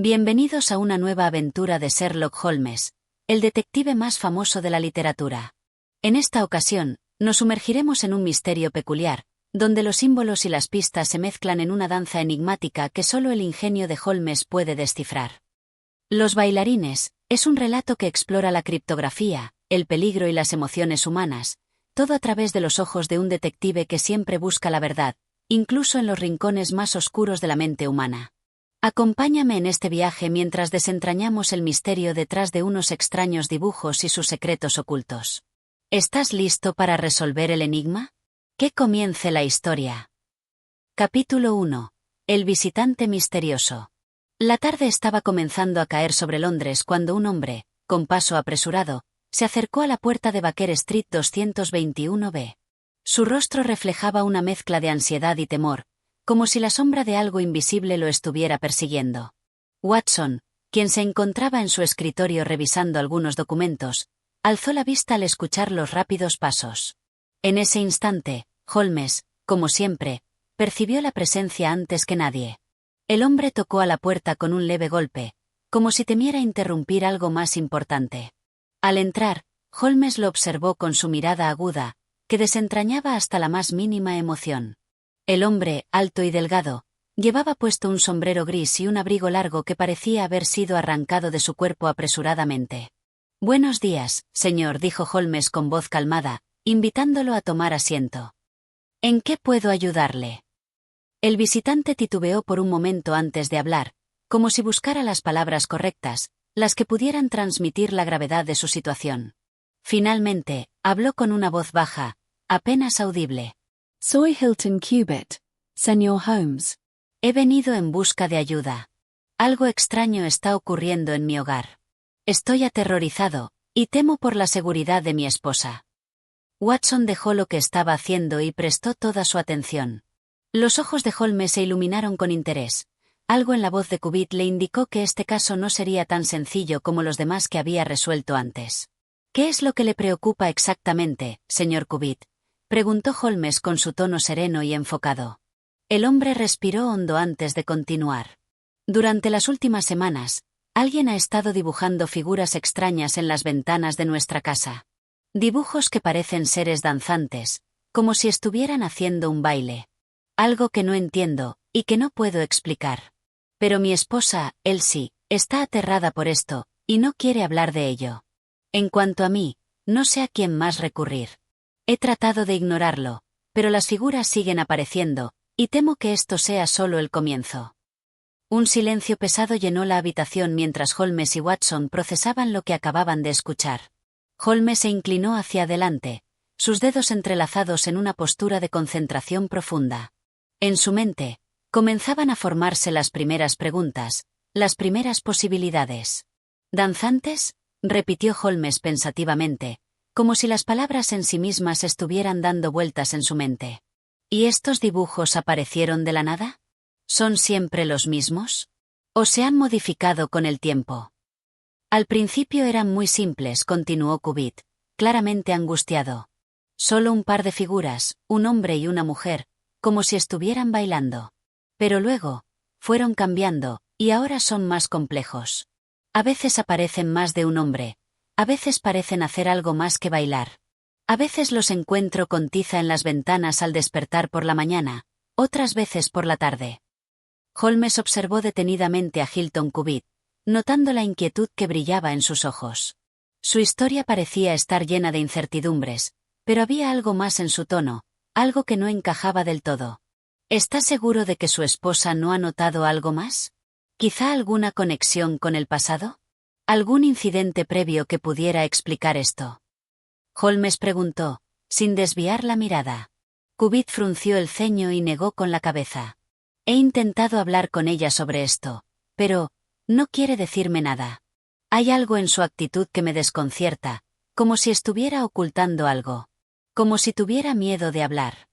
Bienvenidos a una nueva aventura de Sherlock Holmes, el detective más famoso de la literatura. En esta ocasión, nos sumergiremos en un misterio peculiar, donde los símbolos y las pistas se mezclan en una danza enigmática que solo el ingenio de Holmes puede descifrar. Los bailarines es un relato que explora la criptografía, el peligro y las emociones humanas, todo a través de los ojos de un detective que siempre busca la verdad, incluso en los rincones más oscuros de la mente humana. Acompáñame en este viaje mientras desentrañamos el misterio detrás de unos extraños dibujos y sus secretos ocultos. ¿Estás listo para resolver el enigma? Que comience la historia. Capítulo 1. El visitante misterioso. La tarde estaba comenzando a caer sobre Londres cuando un hombre, con paso apresurado, se acercó a la puerta de Baker Street 221B. Su rostro reflejaba una mezcla de ansiedad y temor, como si la sombra de algo invisible lo estuviera persiguiendo. Watson, quien se encontraba en su escritorio revisando algunos documentos, alzó la vista al escuchar los rápidos pasos. En ese instante, Holmes, como siempre, percibió la presencia antes que nadie. El hombre tocó a la puerta con un leve golpe, como si temiera interrumpir algo más importante. Al entrar, Holmes lo observó con su mirada aguda, que desentrañaba hasta la más mínima emoción. El hombre, alto y delgado, llevaba puesto un sombrero gris y un abrigo largo que parecía haber sido arrancado de su cuerpo apresuradamente. «Buenos días, señor», dijo Holmes con voz calmada, invitándolo a tomar asiento. «¿En qué puedo ayudarle?» El visitante titubeó por un momento antes de hablar, como si buscara las palabras correctas, las que pudieran transmitir la gravedad de su situación. Finalmente, habló con una voz baja, apenas audible. Soy Hilton Cubitt, señor Holmes. He venido en busca de ayuda. Algo extraño está ocurriendo en mi hogar. Estoy aterrorizado, y temo por la seguridad de mi esposa. Watson dejó lo que estaba haciendo y prestó toda su atención. Los ojos de Holmes se iluminaron con interés. Algo en la voz de Cubitt le indicó que este caso no sería tan sencillo como los demás que había resuelto antes. «¿Qué es lo que le preocupa exactamente, señor Cubitt?», preguntó Holmes con su tono sereno y enfocado. El hombre respiró hondo antes de continuar. «Durante las últimas semanas, alguien ha estado dibujando figuras extrañas en las ventanas de nuestra casa. Dibujos que parecen seres danzantes, como si estuvieran haciendo un baile. Algo que no entiendo, y que no puedo explicar. Pero mi esposa, Elsie, está aterrada por esto, y no quiere hablar de ello. En cuanto a mí, no sé a quién más recurrir. He tratado de ignorarlo, pero las figuras siguen apareciendo, y temo que esto sea solo el comienzo». Un silencio pesado llenó la habitación mientras Holmes y Watson procesaban lo que acababan de escuchar. Holmes se inclinó hacia adelante, sus dedos entrelazados en una postura de concentración profunda. En su mente, comenzaban a formarse las primeras preguntas, las primeras posibilidades. «¿Danzantes?», repitió Holmes pensativamente, como si las palabras en sí mismas estuvieran dando vueltas en su mente. «¿Y estos dibujos aparecieron de la nada? ¿Son siempre los mismos? ¿O se han modificado con el tiempo?» «Al principio eran muy simples», continuó Cubitt, claramente angustiado. «Solo un par de figuras, un hombre y una mujer, como si estuvieran bailando. Pero luego, fueron cambiando, y ahora son más complejos. A veces aparecen más de un hombre. A veces parecen hacer algo más que bailar. A veces los encuentro con tiza en las ventanas al despertar por la mañana, otras veces por la tarde». Holmes observó detenidamente a Hilton Cubitt, notando la inquietud que brillaba en sus ojos. Su historia parecía estar llena de incertidumbres, pero había algo más en su tono, algo que no encajaba del todo. ¿Está seguro de que su esposa no ha notado algo más? ¿Quizá alguna conexión con el pasado? ¿Algún incidente previo que pudiera explicar esto?, Holmes preguntó, sin desviar la mirada. Cubitt frunció el ceño y negó con la cabeza. «He intentado hablar con ella sobre esto, pero no quiere decirme nada. Hay algo en su actitud que me desconcierta, como si estuviera ocultando algo. Como si tuviera miedo de hablar.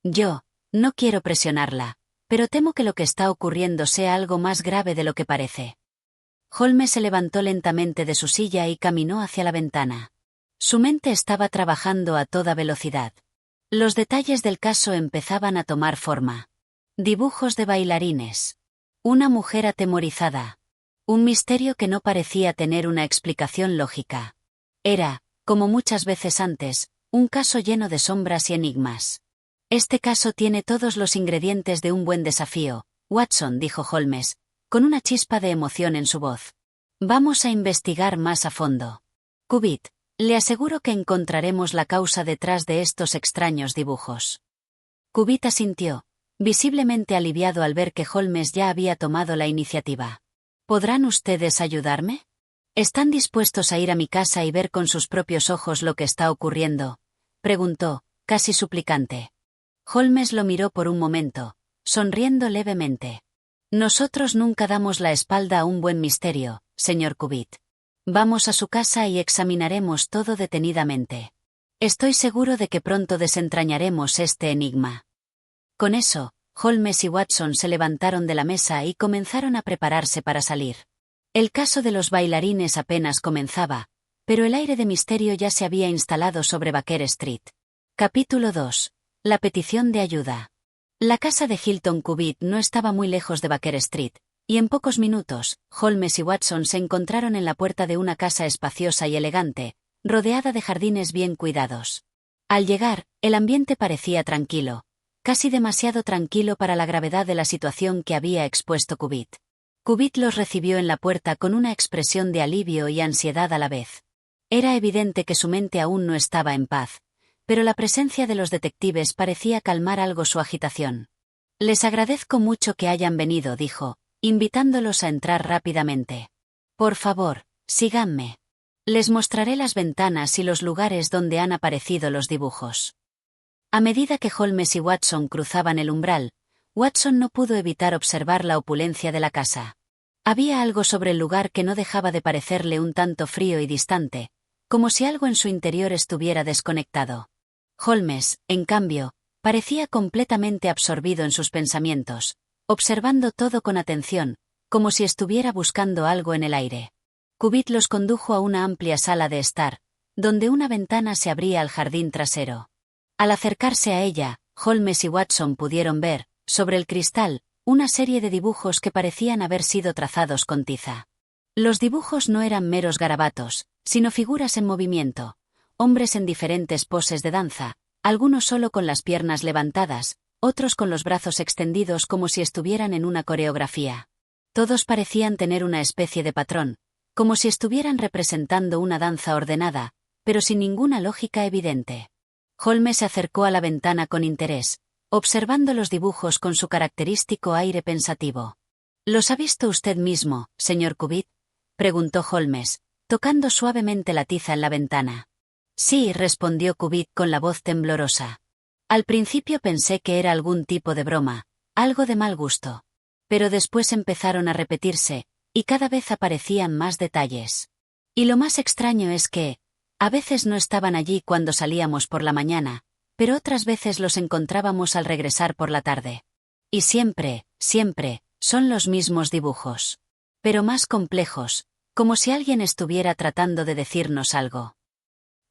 Yo no quiero presionarla, pero temo que lo que está ocurriendo sea algo más grave de lo que parece». Holmes se levantó lentamente de su silla y caminó hacia la ventana. Su mente estaba trabajando a toda velocidad. Los detalles del caso empezaban a tomar forma. Dibujos de bailarines. Una mujer atemorizada. Un misterio que no parecía tener una explicación lógica. Era, como muchas veces antes, un caso lleno de sombras y enigmas. Este caso tiene todos los ingredientes de un buen desafío, Watson, dijo Holmes, con una chispa de emoción en su voz. Vamos a investigar más a fondo. Cubitt, le aseguro que encontraremos la causa detrás de estos extraños dibujos. Cubitt asintió, visiblemente aliviado al ver que Holmes ya había tomado la iniciativa. ¿Podrán ustedes ayudarme? ¿Están dispuestos a ir a mi casa y ver con sus propios ojos lo que está ocurriendo?, preguntó, casi suplicante. Holmes lo miró por un momento, sonriendo levemente. Nosotros nunca damos la espalda a un buen misterio, señor Cubitt. Vamos a su casa y examinaremos todo detenidamente. Estoy seguro de que pronto desentrañaremos este enigma. Con eso, Holmes y Watson se levantaron de la mesa y comenzaron a prepararse para salir. El caso de los bailarines apenas comenzaba, pero el aire de misterio ya se había instalado sobre Baker Street. Capítulo 2. La petición de ayuda. La casa de Hilton Cubitt no estaba muy lejos de Baker Street, y en pocos minutos, Holmes y Watson se encontraron en la puerta de una casa espaciosa y elegante, rodeada de jardines bien cuidados. Al llegar, el ambiente parecía tranquilo, casi demasiado tranquilo para la gravedad de la situación que había expuesto Cubitt. Cubitt los recibió en la puerta con una expresión de alivio y ansiedad a la vez. Era evidente que su mente aún no estaba en paz, pero la presencia de los detectives parecía calmar algo su agitación. Les agradezco mucho que hayan venido, dijo, invitándolos a entrar rápidamente. Por favor, síganme. Les mostraré las ventanas y los lugares donde han aparecido los dibujos. A medida que Holmes y Watson cruzaban el umbral, Watson no pudo evitar observar la opulencia de la casa. Había algo sobre el lugar que no dejaba de parecerle un tanto frío y distante, como si algo en su interior estuviera desconectado. Holmes, en cambio, parecía completamente absorbido en sus pensamientos, observando todo con atención, como si estuviera buscando algo en el aire. Cubitt los condujo a una amplia sala de estar, donde una ventana se abría al jardín trasero. Al acercarse a ella, Holmes y Watson pudieron ver, sobre el cristal, una serie de dibujos que parecían haber sido trazados con tiza. Los dibujos no eran meros garabatos, sino figuras en movimiento, hombres en diferentes poses de danza, algunos solo con las piernas levantadas, otros con los brazos extendidos como si estuvieran en una coreografía. Todos parecían tener una especie de patrón, como si estuvieran representando una danza ordenada, pero sin ninguna lógica evidente. Holmes se acercó a la ventana con interés, observando los dibujos con su característico aire pensativo. ¿Los ha visto usted mismo, señor Cubitt?, preguntó Holmes, tocando suavemente la tiza en la ventana. Sí, respondió Cubitt con la voz temblorosa. Al principio pensé que era algún tipo de broma, algo de mal gusto. Pero después empezaron a repetirse, y cada vez aparecían más detalles. Y lo más extraño es que, a veces no estaban allí cuando salíamos por la mañana, pero otras veces los encontrábamos al regresar por la tarde. Y siempre, son los mismos dibujos. Pero más complejos, como si alguien estuviera tratando de decirnos algo.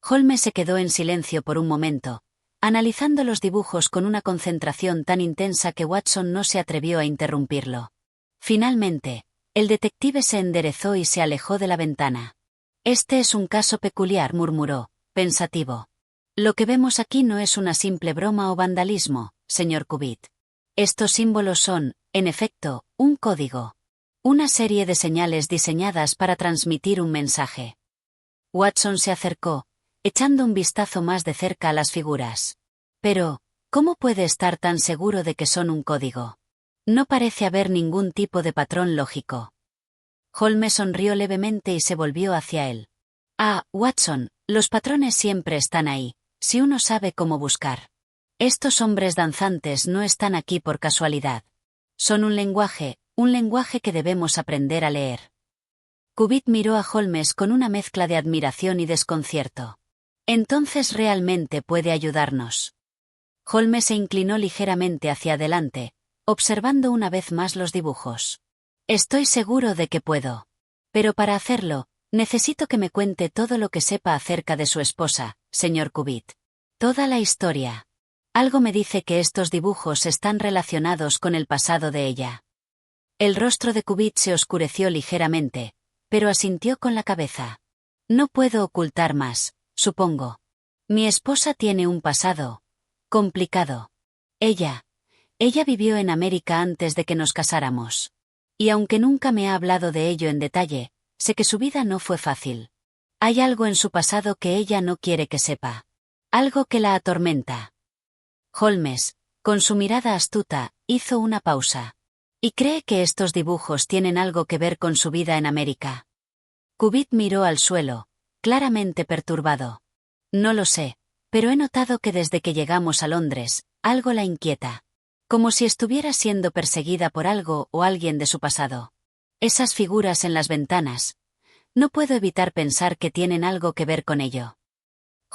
Holmes se quedó en silencio por un momento, analizando los dibujos con una concentración tan intensa que Watson no se atrevió a interrumpirlo. Finalmente, el detective se enderezó y se alejó de la ventana. Este es un caso peculiar, murmuró, pensativo. Lo que vemos aquí no es una simple broma o vandalismo, señor Cubitt. Estos símbolos son, en efecto, un código. Una serie de señales diseñadas para transmitir un mensaje. Watson se acercó, echando un vistazo más de cerca a las figuras. Pero, ¿cómo puede estar tan seguro de que son un código? No parece haber ningún tipo de patrón lógico. Holmes sonrió levemente y se volvió hacia él. Ah, Watson, los patrones siempre están ahí, si uno sabe cómo buscar. Estos hombres danzantes no están aquí por casualidad. Son un lenguaje que debemos aprender a leer. Cubitt miró a Holmes con una mezcla de admiración y desconcierto. Entonces realmente puede ayudarnos. Holmes se inclinó ligeramente hacia adelante, observando una vez más los dibujos. Estoy seguro de que puedo. Pero para hacerlo, necesito que me cuente todo lo que sepa acerca de su esposa, señor Cubitt. Toda la historia. Algo me dice que estos dibujos están relacionados con el pasado de ella. El rostro de Cubitt se oscureció ligeramente, pero asintió con la cabeza. No puedo ocultar más, supongo. Mi esposa tiene un pasado complicado. Ella vivió en América antes de que nos casáramos. Y aunque nunca me ha hablado de ello en detalle, sé que su vida no fue fácil. Hay algo en su pasado que ella no quiere que sepa. Algo que la atormenta. Holmes, con su mirada astuta, hizo una pausa. ¿Y cree que estos dibujos tienen algo que ver con su vida en América? Cubitt miró al suelo, claramente perturbado. No lo sé, pero he notado que desde que llegamos a Londres, algo la inquieta. Como si estuviera siendo perseguida por algo o alguien de su pasado. Esas figuras en las ventanas. No puedo evitar pensar que tienen algo que ver con ello.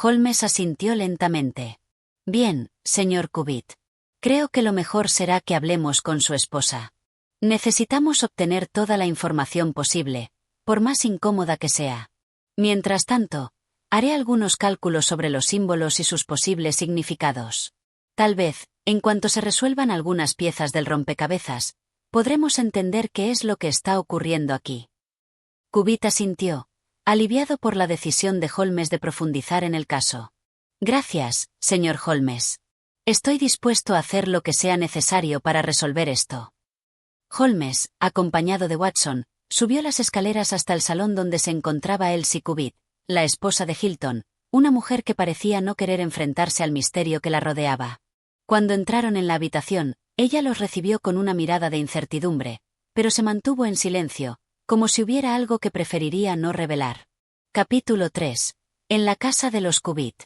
Holmes asintió lentamente. Bien, señor Cubitt. Creo que lo mejor será que hablemos con su esposa. Necesitamos obtener toda la información posible, por más incómoda que sea. Mientras tanto, haré algunos cálculos sobre los símbolos y sus posibles significados. Tal vez, en cuanto se resuelvan algunas piezas del rompecabezas, podremos entender qué es lo que está ocurriendo aquí. Cubitt asintió, aliviado por la decisión de Holmes de profundizar en el caso. Gracias, señor Holmes. Estoy dispuesto a hacer lo que sea necesario para resolver esto. Holmes, acompañado de Watson, subió las escaleras hasta el salón donde se encontraba Elsie Cubitt, la esposa de Hilton, una mujer que parecía no querer enfrentarse al misterio que la rodeaba. Cuando entraron en la habitación, ella los recibió con una mirada de incertidumbre, pero se mantuvo en silencio, como si hubiera algo que preferiría no revelar. Capítulo 3. En la casa de los Cubitt.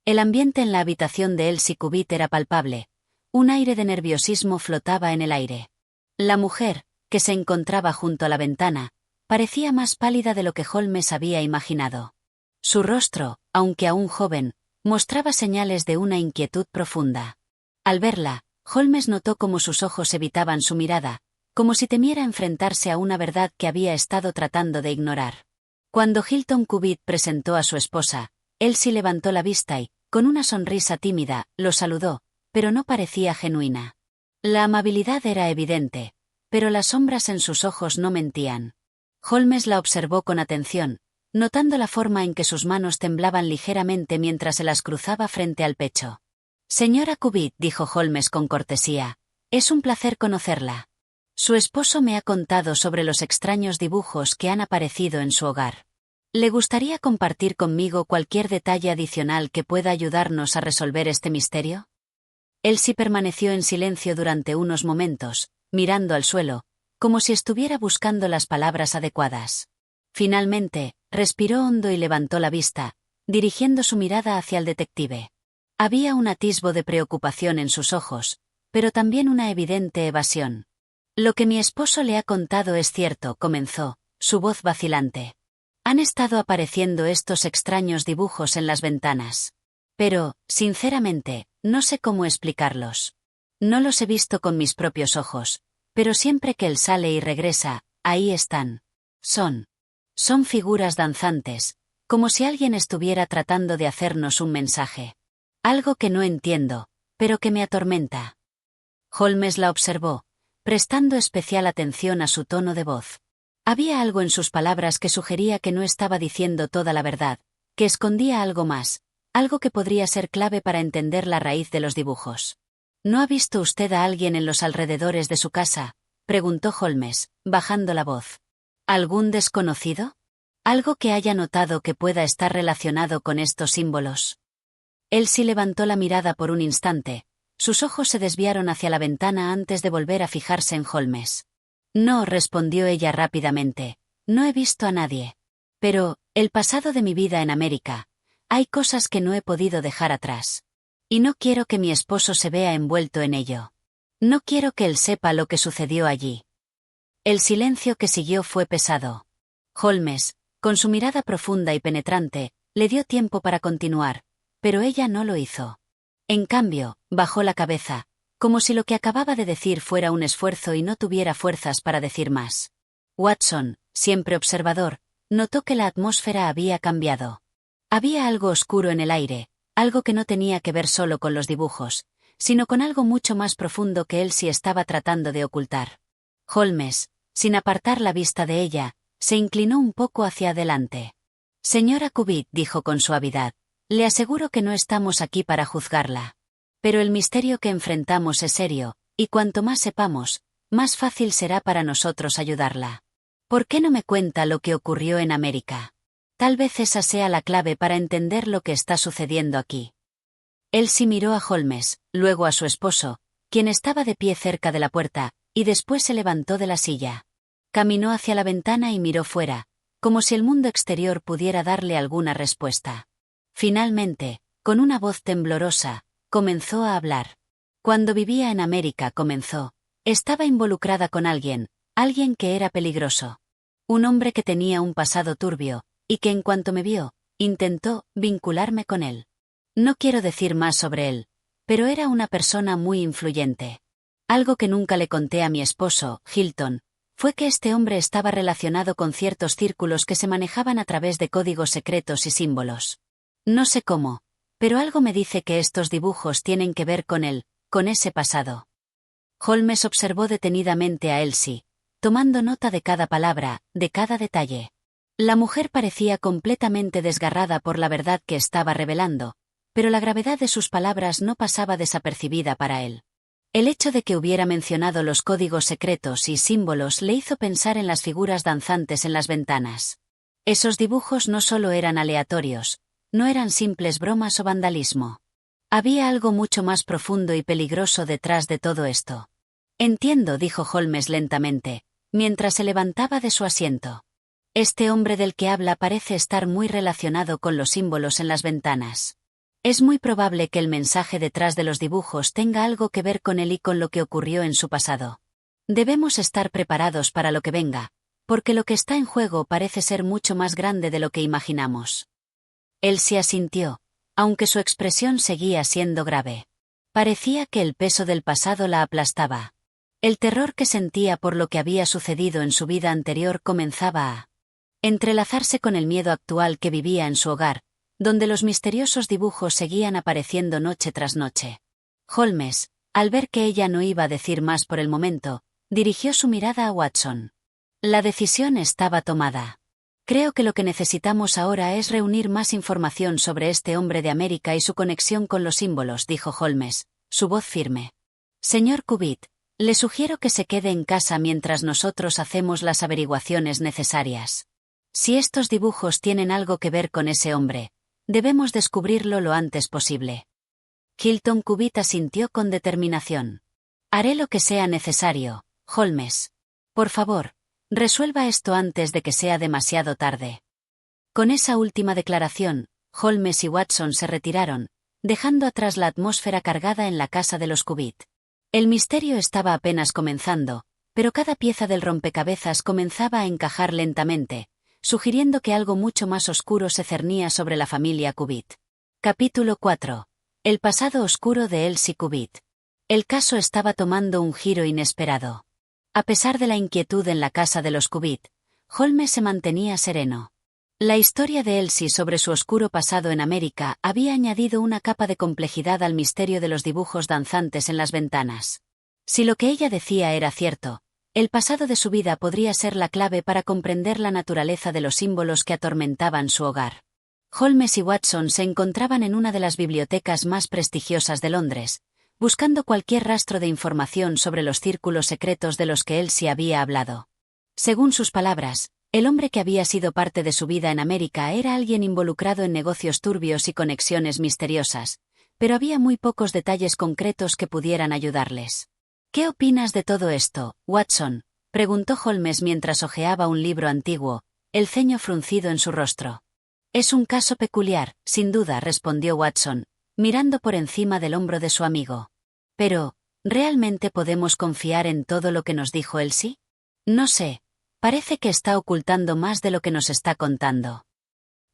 El ambiente en la habitación de Elsie Cubitt era palpable. Un aire de nerviosismo flotaba en el aire. La mujer, que se encontraba junto a la ventana, parecía más pálida de lo que Holmes había imaginado. Su rostro, aunque aún joven, mostraba señales de una inquietud profunda. Al verla, Holmes notó cómo sus ojos evitaban su mirada, como si temiera enfrentarse a una verdad que había estado tratando de ignorar. Cuando Hilton Cubitt presentó a su esposa, Elsie levantó la vista y, con una sonrisa tímida, lo saludó, pero no parecía genuina. La amabilidad era evidente, pero las sombras en sus ojos no mentían. Holmes la observó con atención, notando la forma en que sus manos temblaban ligeramente mientras se las cruzaba frente al pecho. Señora Cubitt, dijo Holmes con cortesía, es un placer conocerla. Su esposo me ha contado sobre los extraños dibujos que han aparecido en su hogar. ¿Le gustaría compartir conmigo cualquier detalle adicional que pueda ayudarnos a resolver este misterio? Elsie permaneció en silencio durante unos momentos, mirando al suelo, como si estuviera buscando las palabras adecuadas. Finalmente, respiró hondo y levantó la vista, dirigiendo su mirada hacia el detective. Había un atisbo de preocupación en sus ojos, pero también una evidente evasión. Lo que mi esposo le ha contado es cierto, comenzó, su voz vacilante. Han estado apareciendo estos extraños dibujos en las ventanas. Pero, sinceramente, no sé cómo explicarlos. No los he visto con mis propios ojos, pero siempre que él sale y regresa, ahí están. Son figuras danzantes, como si alguien estuviera tratando de hacernos un mensaje. Algo que no entiendo, pero que me atormenta. Holmes la observó, prestando especial atención a su tono de voz. Había algo en sus palabras que sugería que no estaba diciendo toda la verdad, que escondía algo más, algo que podría ser clave para entender la raíz de los dibujos. ¿No ha visto usted a alguien en los alrededores de su casa?, preguntó Holmes, bajando la voz. ¿Algún desconocido? ¿Algo que haya notado que pueda estar relacionado con estos símbolos? Elsie levantó la mirada por un instante, sus ojos se desviaron hacia la ventana antes de volver a fijarse en Holmes. No, respondió ella rápidamente, no he visto a nadie. Pero, el pasado de mi vida en América, hay cosas que no he podido dejar atrás. Y no quiero que mi esposo se vea envuelto en ello. No quiero que él sepa lo que sucedió allí. El silencio que siguió fue pesado. Holmes, con su mirada profunda y penetrante, le dio tiempo para continuar, pero ella no lo hizo. En cambio, bajó la cabeza, como si lo que acababa de decir fuera un esfuerzo y no tuviera fuerzas para decir más. Watson, siempre observador, notó que la atmósfera había cambiado. Había algo oscuro en el aire, algo que no tenía que ver solo con los dibujos, sino con algo mucho más profundo que Elsie estaba tratando de ocultar. Holmes, sin apartar la vista de ella, se inclinó un poco hacia adelante. Señora Cubitt, dijo con suavidad, le aseguro que no estamos aquí para juzgarla. Pero el misterio que enfrentamos es serio, y cuanto más sepamos, más fácil será para nosotros ayudarla. ¿Por qué no me cuenta lo que ocurrió en América? Tal vez esa sea la clave para entender lo que está sucediendo aquí. Elsie miró a Holmes, luego a su esposo, quien estaba de pie cerca de la puerta, y después se levantó de la silla. Caminó hacia la ventana y miró fuera, como si el mundo exterior pudiera darle alguna respuesta. Finalmente, con una voz temblorosa, comenzó a hablar. Cuando vivía en América, comenzó. Estaba involucrada con alguien que era peligroso. Un hombre que tenía un pasado turbio, y que en cuanto me vio, intentó vincularme con él. No quiero decir más sobre él, pero era una persona muy influyente. Algo que nunca le conté a mi esposo, Hilton, fue que este hombre estaba relacionado con ciertos círculos que se manejaban a través de códigos secretos y símbolos. No sé cómo, pero algo me dice que estos dibujos tienen que ver con él, con ese pasado. Holmes observó detenidamente a Elsie, tomando nota de cada palabra, de cada detalle. La mujer parecía completamente desgarrada por la verdad que estaba revelando, pero la gravedad de sus palabras no pasaba desapercibida para él. El hecho de que hubiera mencionado los códigos secretos y símbolos le hizo pensar en las figuras danzantes en las ventanas. Esos dibujos no solo eran aleatorios, no eran simples bromas o vandalismo. Había algo mucho más profundo y peligroso detrás de todo esto. Entiendo, dijo Holmes lentamente, mientras se levantaba de su asiento. Este hombre del que habla parece estar muy relacionado con los símbolos en las ventanas. Es muy probable que el mensaje detrás de los dibujos tenga algo que ver con él y con lo que ocurrió en su pasado. Debemos estar preparados para lo que venga, porque lo que está en juego parece ser mucho más grande de lo que imaginamos. Él se asintió, aunque su expresión seguía siendo grave. Parecía que el peso del pasado la aplastaba. El terror que sentía por lo que había sucedido en su vida anterior comenzaba a entrelazarse con el miedo actual que vivía en su hogar, donde los misteriosos dibujos seguían apareciendo noche tras noche. Holmes, al ver que ella no iba a decir más por el momento, dirigió su mirada a Watson. La decisión estaba tomada. Creo que lo que necesitamos ahora es reunir más información sobre este hombre de América y su conexión con los símbolos, dijo Holmes, su voz firme. Señor Cubitt, le sugiero que se quede en casa mientras nosotros hacemos las averiguaciones necesarias. Si estos dibujos tienen algo que ver con ese hombre, debemos descubrirlo lo antes posible. Hilton Cubitt asintió con determinación. Haré lo que sea necesario, Holmes. Por favor, resuelva esto antes de que sea demasiado tarde. Con esa última declaración, Holmes y Watson se retiraron, dejando atrás la atmósfera cargada en la casa de los Cubitt. El misterio estaba apenas comenzando, pero cada pieza del rompecabezas comenzaba a encajar lentamente, sugiriendo que algo mucho más oscuro se cernía sobre la familia Cubitt. Capítulo 4. El pasado oscuro de Elsie Cubitt. El caso estaba tomando un giro inesperado. A pesar de la inquietud en la casa de los Cubitt, Holmes se mantenía sereno. La historia de Elsie sobre su oscuro pasado en América había añadido una capa de complejidad al misterio de los dibujos danzantes en las ventanas. Si lo que ella decía era cierto, el pasado de su vida podría ser la clave para comprender la naturaleza de los símbolos que atormentaban su hogar. Holmes y Watson se encontraban en una de las bibliotecas más prestigiosas de Londres, buscando cualquier rastro de información sobre los círculos secretos de los que Elsie había hablado. Según sus palabras, el hombre que había sido parte de su vida en América era alguien involucrado en negocios turbios y conexiones misteriosas, pero había muy pocos detalles concretos que pudieran ayudarles. ¿Qué opinas de todo esto, Watson?, preguntó Holmes mientras hojeaba un libro antiguo, el ceño fruncido en su rostro. Es un caso peculiar, sin duda, respondió Watson, mirando por encima del hombro de su amigo. Pero, ¿realmente podemos confiar en todo lo que nos dijo Elsie? No sé. Parece que está ocultando más de lo que nos está contando.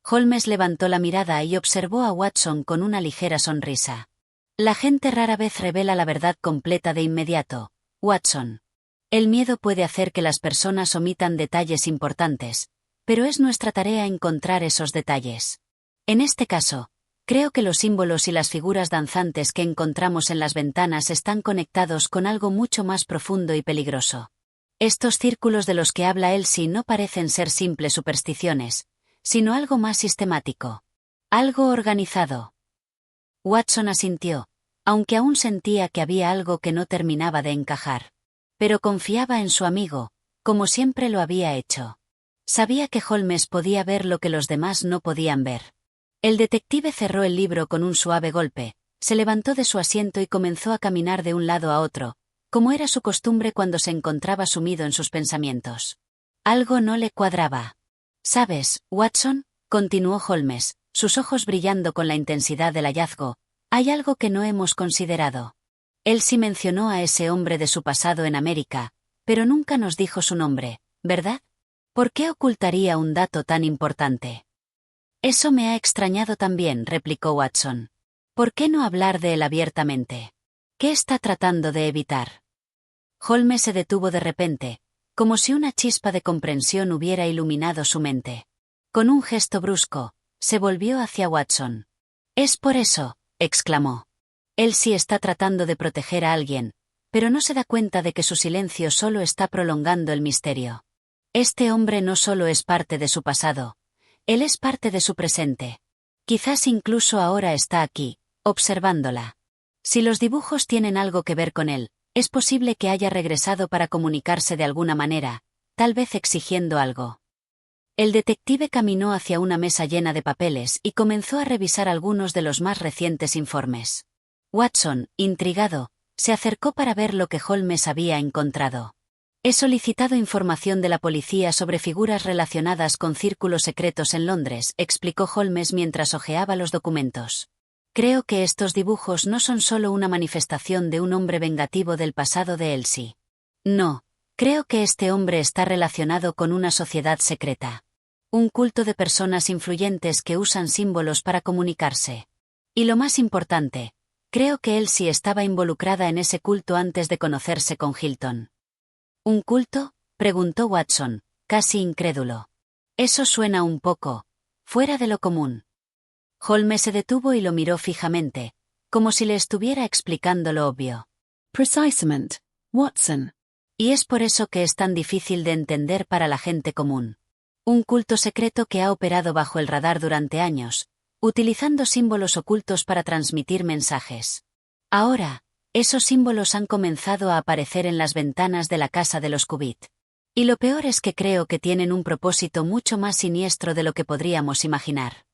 Holmes levantó la mirada y observó a Watson con una ligera sonrisa. La gente rara vez revela la verdad completa de inmediato, Watson. El miedo puede hacer que las personas omitan detalles importantes, pero es nuestra tarea encontrar esos detalles. En este caso, creo que los símbolos y las figuras danzantes que encontramos en las ventanas están conectados con algo mucho más profundo y peligroso. Estos círculos de los que habla Elsie no parecen ser simples supersticiones, sino algo más sistemático. Algo organizado. Watson asintió, aunque aún sentía que había algo que no terminaba de encajar. Pero confiaba en su amigo, como siempre lo había hecho. Sabía que Holmes podía ver lo que los demás no podían ver. El detective cerró el libro con un suave golpe, se levantó de su asiento y comenzó a caminar de un lado a otro, como era su costumbre cuando se encontraba sumido en sus pensamientos. Algo no le cuadraba. «¿Sabes, Watson?», continuó Holmes, sus ojos brillando con la intensidad del hallazgo, «hay algo que no hemos considerado. Él sí mencionó a ese hombre de su pasado en América, pero nunca nos dijo su nombre, ¿verdad? ¿Por qué ocultaría un dato tan importante?». «Eso me ha extrañado también», replicó Watson. «¿Por qué no hablar de él abiertamente? ¿Qué está tratando de evitar?». Holmes se detuvo de repente, como si una chispa de comprensión hubiera iluminado su mente. Con un gesto brusco, se volvió hacia Watson. «Es por eso», exclamó. «Él sí está tratando de proteger a alguien, pero no se da cuenta de que su silencio solo está prolongando el misterio. Este hombre no solo es parte de su pasado, él es parte de su presente. Quizás incluso ahora está aquí, observándola. Si los dibujos tienen algo que ver con él, es posible que haya regresado para comunicarse de alguna manera, tal vez exigiendo algo». El detective caminó hacia una mesa llena de papeles y comenzó a revisar algunos de los más recientes informes. Watson, intrigado, se acercó para ver lo que Holmes había encontrado. «He solicitado información de la policía sobre figuras relacionadas con círculos secretos en Londres», explicó Holmes mientras hojeaba los documentos. «Creo que estos dibujos no son solo una manifestación de un hombre vengativo del pasado de Elsie. No, creo que este hombre está relacionado con una sociedad secreta. Un culto de personas influyentes que usan símbolos para comunicarse. Y lo más importante, creo que Elsie estaba involucrada en ese culto antes de conocerse con Hilton». «¿Un culto?», preguntó Watson, casi incrédulo. «Eso suena un poco fuera de lo común». Holmes se detuvo y lo miró fijamente, como si le estuviera explicando lo obvio. «Precisamente, Watson. Y es por eso que es tan difícil de entender para la gente común. Un culto secreto que ha operado bajo el radar durante años, utilizando símbolos ocultos para transmitir mensajes. Ahora, esos símbolos han comenzado a aparecer en las ventanas de la casa de los Cubitt. Y lo peor es que creo que tienen un propósito mucho más siniestro de lo que podríamos imaginar».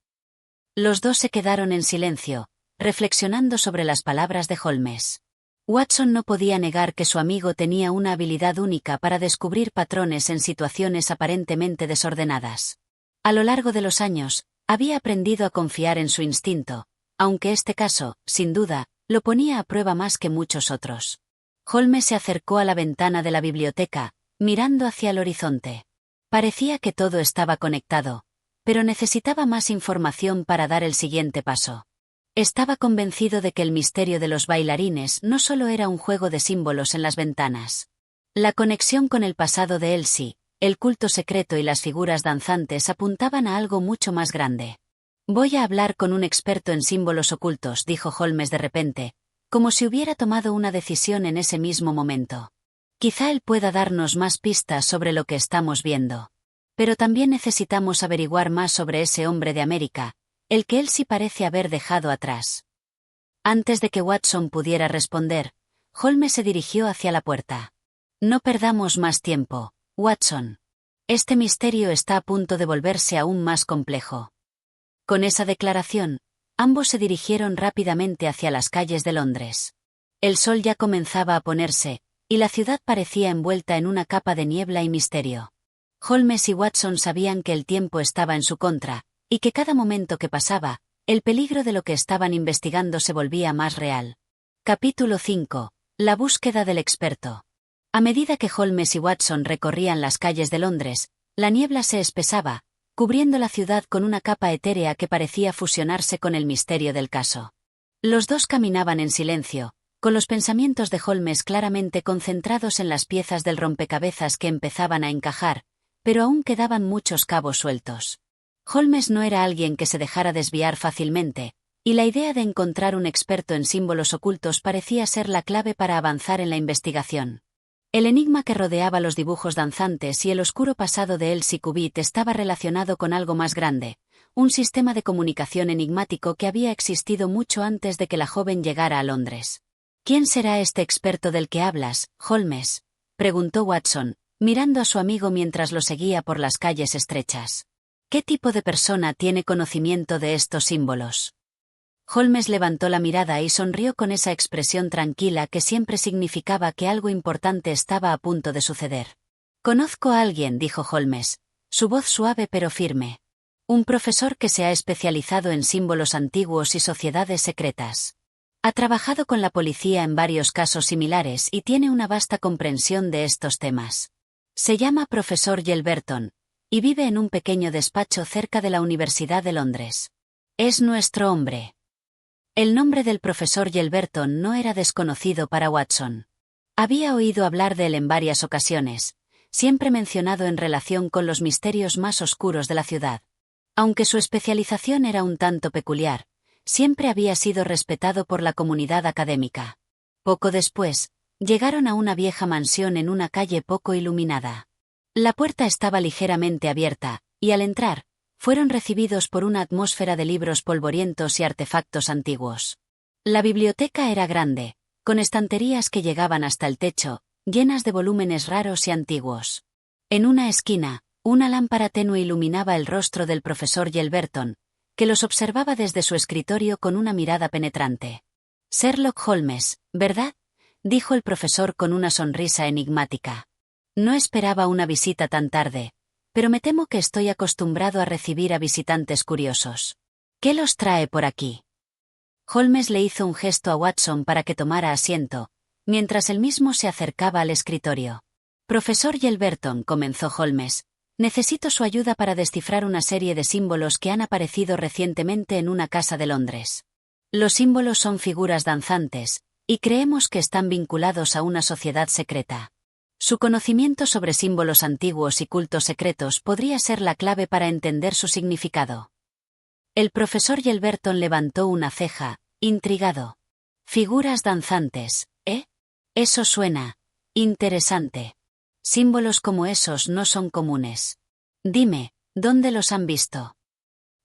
Los dos se quedaron en silencio, reflexionando sobre las palabras de Holmes. Watson no podía negar que su amigo tenía una habilidad única para descubrir patrones en situaciones aparentemente desordenadas. A lo largo de los años, había aprendido a confiar en su instinto, aunque este caso, sin duda, lo ponía a prueba más que muchos otros. Holmes se acercó a la ventana de la biblioteca, mirando hacia el horizonte. Parecía que todo estaba conectado, pero necesitaba más información para dar el siguiente paso. Estaba convencido de que el misterio de los bailarines no solo era un juego de símbolos en las ventanas. La conexión con el pasado de Elsie, el culto secreto y las figuras danzantes apuntaban a algo mucho más grande. «Voy a hablar con un experto en símbolos ocultos», dijo Holmes de repente, como si hubiera tomado una decisión en ese mismo momento. «Quizá él pueda darnos más pistas sobre lo que estamos viendo. Pero también necesitamos averiguar más sobre ese hombre de América, el que Elsie parece haber dejado atrás». Antes de que Watson pudiera responder, Holmes se dirigió hacia la puerta. «No perdamos más tiempo, Watson. Este misterio está a punto de volverse aún más complejo». Con esa declaración, ambos se dirigieron rápidamente hacia las calles de Londres. El sol ya comenzaba a ponerse, y la ciudad parecía envuelta en una capa de niebla y misterio. Holmes y Watson sabían que el tiempo estaba en su contra, y que cada momento que pasaba, el peligro de lo que estaban investigando se volvía más real. Capítulo 5. La búsqueda del experto. A medida que Holmes y Watson recorrían las calles de Londres, la niebla se espesaba, cubriendo la ciudad con una capa etérea que parecía fusionarse con el misterio del caso. Los dos caminaban en silencio, con los pensamientos de Holmes claramente concentrados en las piezas del rompecabezas que empezaban a encajar, pero aún quedaban muchos cabos sueltos. Holmes no era alguien que se dejara desviar fácilmente, y la idea de encontrar un experto en símbolos ocultos parecía ser la clave para avanzar en la investigación. El enigma que rodeaba los dibujos danzantes y el oscuro pasado de Elsie Cubitt estaba relacionado con algo más grande, un sistema de comunicación enigmático que había existido mucho antes de que la joven llegara a Londres. ¿Quién será este experto del que hablas, Holmes?, preguntó Watson, mirando a su amigo mientras lo seguía por las calles estrechas. ¿Qué tipo de persona tiene conocimiento de estos símbolos? Holmes levantó la mirada y sonrió con esa expresión tranquila que siempre significaba que algo importante estaba a punto de suceder. Conozco a alguien, dijo Holmes, su voz suave pero firme. Un profesor que se ha especializado en símbolos antiguos y sociedades secretas. Ha trabajado con la policía en varios casos similares y tiene una vasta comprensión de estos temas. Se llama profesor Yelverton, y vive en un pequeño despacho cerca de la Universidad de Londres. Es nuestro hombre. El nombre del profesor Yelverton no era desconocido para Watson. Había oído hablar de él en varias ocasiones, siempre mencionado en relación con los misterios más oscuros de la ciudad. Aunque su especialización era un tanto peculiar, siempre había sido respetado por la comunidad académica. Poco después, llegaron a una vieja mansión en una calle poco iluminada. La puerta estaba ligeramente abierta, y al entrar, fueron recibidos por una atmósfera de libros polvorientos y artefactos antiguos. La biblioteca era grande, con estanterías que llegaban hasta el techo, llenas de volúmenes raros y antiguos. En una esquina, una lámpara tenue iluminaba el rostro del profesor Yelverton, que los observaba desde su escritorio con una mirada penetrante. Sherlock Holmes, ¿verdad?, dijo el profesor con una sonrisa enigmática. No esperaba una visita tan tarde, pero me temo que estoy acostumbrado a recibir a visitantes curiosos. ¿Qué los trae por aquí? Holmes le hizo un gesto a Watson para que tomara asiento, mientras él mismo se acercaba al escritorio. Profesor Yelverton, comenzó Holmes, necesito su ayuda para descifrar una serie de símbolos que han aparecido recientemente en una casa de Londres. Los símbolos son figuras danzantes, y creemos que están vinculados a una sociedad secreta. Su conocimiento sobre símbolos antiguos y cultos secretos podría ser la clave para entender su significado. El profesor Yelverton levantó una ceja, intrigado. Figuras danzantes, ¿eh? Eso suena interesante. Símbolos como esos no son comunes. Dime, ¿dónde los han visto?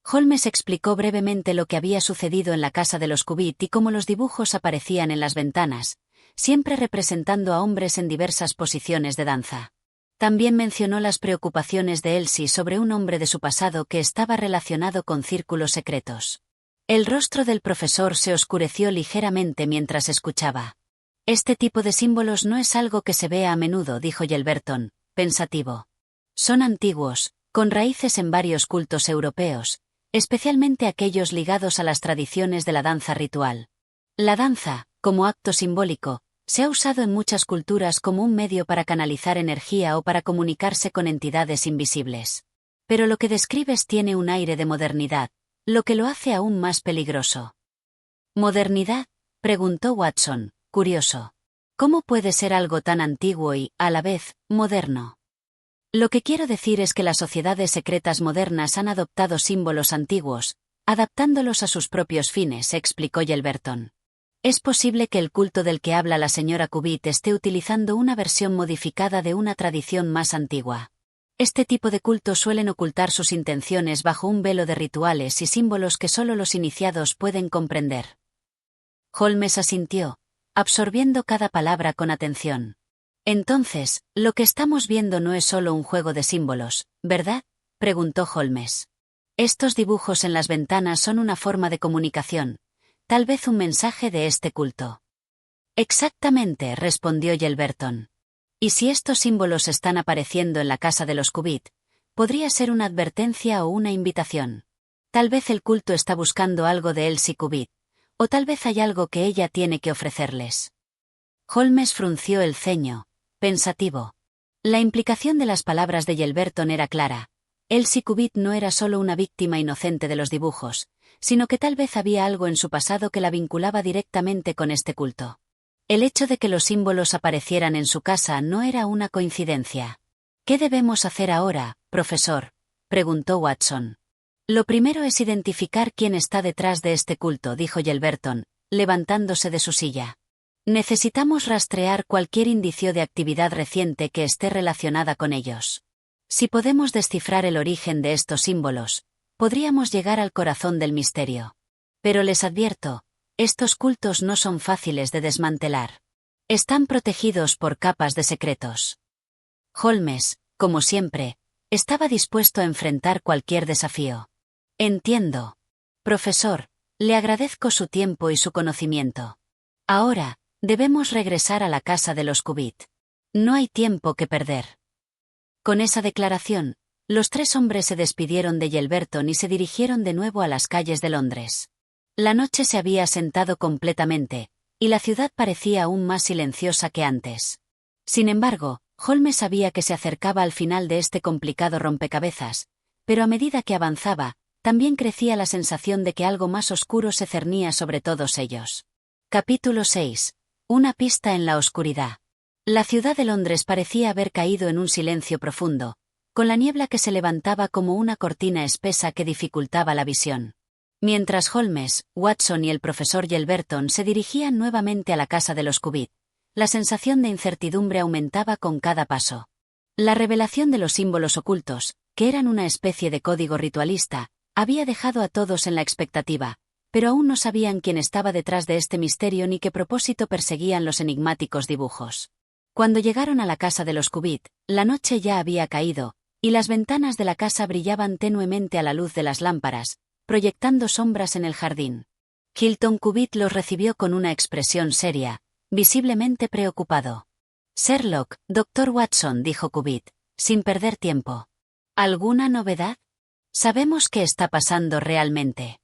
Holmes explicó brevemente lo que había sucedido en la casa de los Cubitt y cómo los dibujos aparecían en las ventanas, siempre representando a hombres en diversas posiciones de danza. También mencionó las preocupaciones de Elsie sobre un hombre de su pasado que estaba relacionado con círculos secretos. El rostro del profesor se oscureció ligeramente mientras escuchaba. Este tipo de símbolos no es algo que se vea a menudo, dijo Yelverton, pensativo. Son antiguos, con raíces en varios cultos europeos, especialmente aquellos ligados a las tradiciones de la danza ritual. La danza, como acto simbólico, se ha usado en muchas culturas como un medio para canalizar energía o para comunicarse con entidades invisibles. Pero lo que describes tiene un aire de modernidad, lo que lo hace aún más peligroso. ¿Modernidad?, preguntó Watson, curioso. ¿Cómo puede ser algo tan antiguo y, a la vez, moderno? Lo que quiero decir es que las sociedades secretas modernas han adoptado símbolos antiguos, adaptándolos a sus propios fines, explicó Yelverton. Es posible que el culto del que habla la señora Cubitt esté utilizando una versión modificada de una tradición más antigua. Este tipo de cultos suelen ocultar sus intenciones bajo un velo de rituales y símbolos que solo los iniciados pueden comprender. Holmes asintió, absorbiendo cada palabra con atención. Entonces, lo que estamos viendo no es solo un juego de símbolos, ¿verdad?, preguntó Holmes. Estos dibujos en las ventanas son una forma de comunicación, tal vez un mensaje de este culto. Exactamente, respondió Yelverton. Y si estos símbolos están apareciendo en la casa de los Cubitt, podría ser una advertencia o una invitación. Tal vez el culto está buscando algo de Elsie Cubitt, o tal vez hay algo que ella tiene que ofrecerles. Holmes frunció el ceño, pensativo. La implicación de las palabras de Yelverton era clara. Elsie Cubitt no era solo una víctima inocente de los dibujos, sino que tal vez había algo en su pasado que la vinculaba directamente con este culto. El hecho de que los símbolos aparecieran en su casa no era una coincidencia. ¿Qué debemos hacer ahora, profesor?, preguntó Watson. Lo primero es identificar quién está detrás de este culto, dijo Yelverton, levantándose de su silla. Necesitamos rastrear cualquier indicio de actividad reciente que esté relacionada con ellos. Si podemos descifrar el origen de estos símbolos, podríamos llegar al corazón del misterio. Pero les advierto, estos cultos no son fáciles de desmantelar. Están protegidos por capas de secretos. Holmes, como siempre, estaba dispuesto a enfrentar cualquier desafío. Entiendo. Profesor, le agradezco su tiempo y su conocimiento. Ahora, debemos regresar a la casa de los Cubitt. No hay tiempo que perder. Con esa declaración, los tres hombres se despidieron de Yelverton y se dirigieron de nuevo a las calles de Londres. La noche se había asentado completamente, y la ciudad parecía aún más silenciosa que antes. Sin embargo, Holmes sabía que se acercaba al final de este complicado rompecabezas, pero a medida que avanzaba, también crecía la sensación de que algo más oscuro se cernía sobre todos ellos. Capítulo 6. Una pista en la oscuridad. La ciudad de Londres parecía haber caído en un silencio profundo, con la niebla que se levantaba como una cortina espesa que dificultaba la visión. Mientras Holmes, Watson y el profesor Yelverton se dirigían nuevamente a la casa de los Cubitt, la sensación de incertidumbre aumentaba con cada paso. La revelación de los símbolos ocultos, que eran una especie de código ritualista, había dejado a todos en la expectativa, pero aún no sabían quién estaba detrás de este misterio ni qué propósito perseguían los enigmáticos dibujos. Cuando llegaron a la casa de los Cubitt, la noche ya había caído, y las ventanas de la casa brillaban tenuemente a la luz de las lámparas, proyectando sombras en el jardín. Hilton Cubitt los recibió con una expresión seria, visiblemente preocupado. «Sherlock, Dr. Watson», dijo Cubitt, sin perder tiempo. «¿Alguna novedad? Sabemos qué está pasando realmente».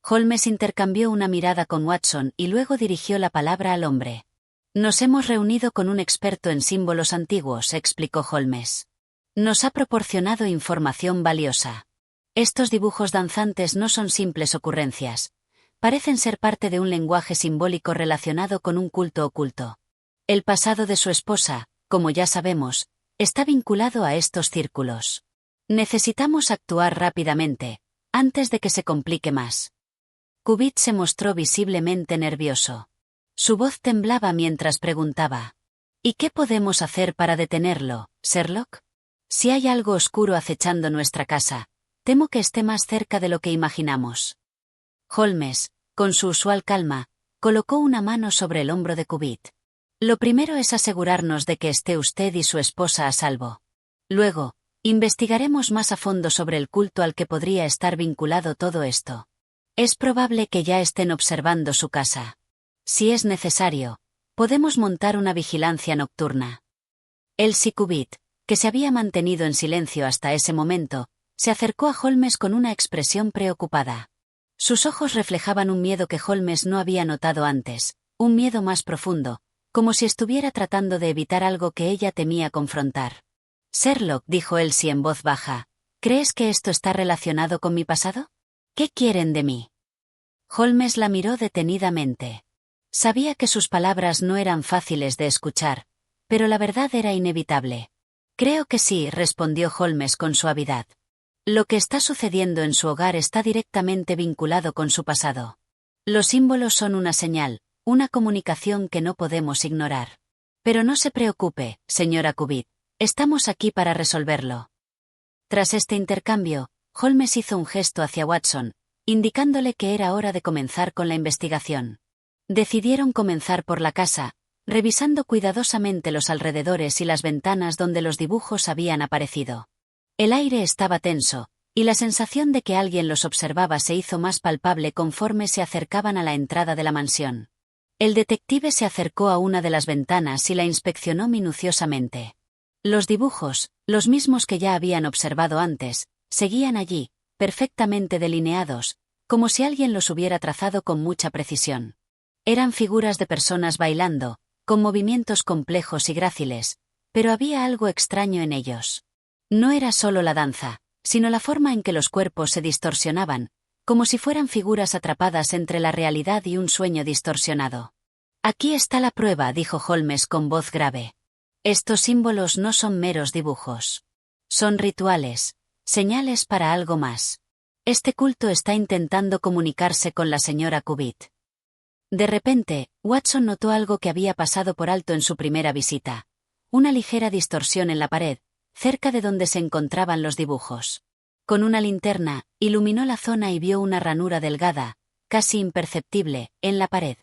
Holmes intercambió una mirada con Watson y luego dirigió la palabra al hombre. «Nos hemos reunido con un experto en símbolos antiguos», explicó Holmes. «Nos ha proporcionado información valiosa. Estos dibujos danzantes no son simples ocurrencias. Parecen ser parte de un lenguaje simbólico relacionado con un culto oculto. El pasado de su esposa, como ya sabemos, está vinculado a estos círculos. Necesitamos actuar rápidamente, antes de que se complique más». Cubitt se mostró visiblemente nervioso. Su voz temblaba mientras preguntaba: «¿Y qué podemos hacer para detenerlo, Sherlock? Si hay algo oscuro acechando nuestra casa, temo que esté más cerca de lo que imaginamos». Holmes, con su usual calma, colocó una mano sobre el hombro de Cubitt. «Lo primero es asegurarnos de que esté usted y su esposa a salvo. Luego, investigaremos más a fondo sobre el culto al que podría estar vinculado todo esto. Es probable que ya estén observando su casa. Si es necesario, podemos montar una vigilancia nocturna». Elsie Cubitt, que se había mantenido en silencio hasta ese momento, se acercó a Holmes con una expresión preocupada. Sus ojos reflejaban un miedo que Holmes no había notado antes, un miedo más profundo, como si estuviera tratando de evitar algo que ella temía confrontar. «Sherlock», dijo Elsie en voz baja, «¿crees que esto está relacionado con mi pasado? ¿Qué quieren de mí?» Holmes la miró detenidamente. Sabía que sus palabras no eran fáciles de escuchar, pero la verdad era inevitable. «Creo que sí», respondió Holmes con suavidad. «Lo que está sucediendo en su hogar está directamente vinculado con su pasado. Los símbolos son una señal, una comunicación que no podemos ignorar. Pero no se preocupe, señora Cubitt, estamos aquí para resolverlo». Tras este intercambio, Holmes hizo un gesto hacia Watson, indicándole que era hora de comenzar con la investigación. Decidieron comenzar por la casa, revisando cuidadosamente los alrededores y las ventanas donde los dibujos habían aparecido. El aire estaba tenso, y la sensación de que alguien los observaba se hizo más palpable conforme se acercaban a la entrada de la mansión. El detective se acercó a una de las ventanas y la inspeccionó minuciosamente. Los dibujos, los mismos que ya habían observado antes, seguían allí, perfectamente delineados, como si alguien los hubiera trazado con mucha precisión. Eran figuras de personas bailando, con movimientos complejos y gráciles, pero había algo extraño en ellos. No era solo la danza, sino la forma en que los cuerpos se distorsionaban, como si fueran figuras atrapadas entre la realidad y un sueño distorsionado. «Aquí está la prueba», dijo Holmes con voz grave. «Estos símbolos no son meros dibujos. Son rituales, señales para algo más. Este culto está intentando comunicarse con la señora Cubitt». De repente, Watson notó algo que había pasado por alto en su primera visita. Una ligera distorsión en la pared, cerca de donde se encontraban los dibujos. Con una linterna, iluminó la zona y vio una ranura delgada, casi imperceptible, en la pared.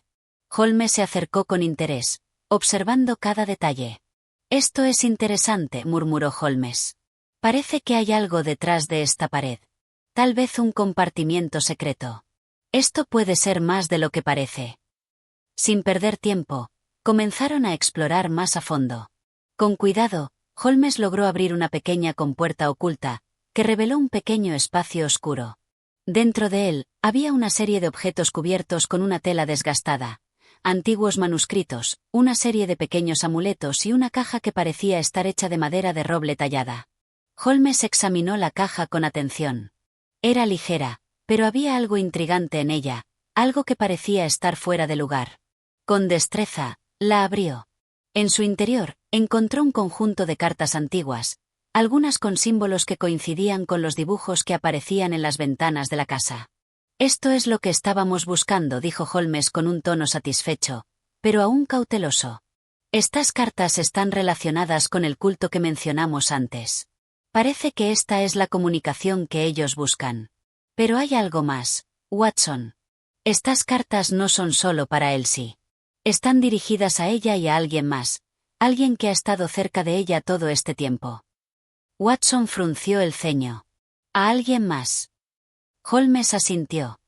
Holmes se acercó con interés, observando cada detalle. «Esto es interesante», murmuró Holmes. «Parece que hay algo detrás de esta pared. Tal vez un compartimiento secreto. Esto puede ser más de lo que parece». Sin perder tiempo, comenzaron a explorar más a fondo. Con cuidado, Holmes logró abrir una pequeña compuerta oculta, que reveló un pequeño espacio oscuro. Dentro de él, había una serie de objetos cubiertos con una tela desgastada. Antiguos manuscritos, una serie de pequeños amuletos y una caja que parecía estar hecha de madera de roble tallada. Holmes examinó la caja con atención. Era ligera, pero había algo intrigante en ella, algo que parecía estar fuera de lugar. Con destreza, la abrió. En su interior, encontró un conjunto de cartas antiguas, algunas con símbolos que coincidían con los dibujos que aparecían en las ventanas de la casa. «Esto es lo que estábamos buscando», dijo Holmes con un tono satisfecho, pero aún cauteloso. «Estas cartas están relacionadas con el culto que mencionamos antes. Parece que esta es la comunicación que ellos buscan. Pero hay algo más, Watson. Estas cartas no son solo para Elsie. Están dirigidas a ella y a alguien más, alguien que ha estado cerca de ella todo este tiempo». Watson frunció el ceño. «¿A alguien más?» Holmes asintió.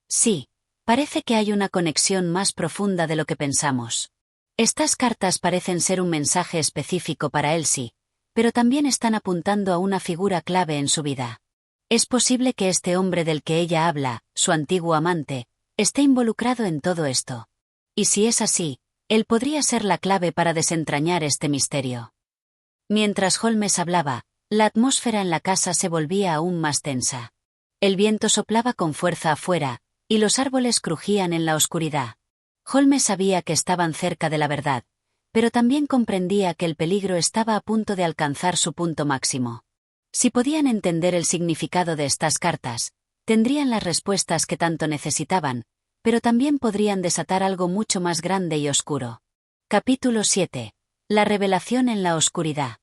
«Sí, parece que hay una conexión más profunda de lo que pensamos. Estas cartas parecen ser un mensaje específico para Elsie, pero también están apuntando a una figura clave en su vida. Es posible que este hombre del que ella habla, su antiguo amante, esté involucrado en todo esto. Y si es así, él podría ser la clave para desentrañar este misterio». Mientras Holmes hablaba, la atmósfera en la casa se volvía aún más tensa. El viento soplaba con fuerza afuera, y los árboles crujían en la oscuridad. Holmes sabía que estaban cerca de la verdad, pero también comprendía que el peligro estaba a punto de alcanzar su punto máximo. Si podían entender el significado de estas cartas, tendrían las respuestas que tanto necesitaban, pero también podrían desatar algo mucho más grande y oscuro. Capítulo 7. La revelación en la oscuridad.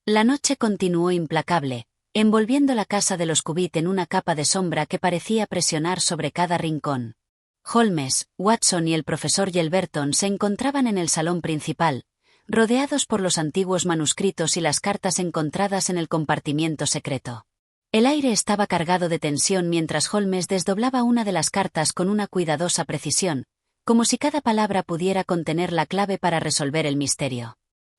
La noche continuó implacable, envolviendo la casa de los Cubitt en una capa de sombra que parecía presionar sobre cada rincón. Holmes, Watson y el profesor Yelverton se encontraban en el salón principal, rodeados por los antiguos manuscritos y las cartas encontradas en el compartimiento secreto. El aire estaba cargado de tensión mientras Holmes desdoblaba una de las cartas con una cuidadosa precisión, como si cada palabra pudiera contener la clave para resolver el misterio.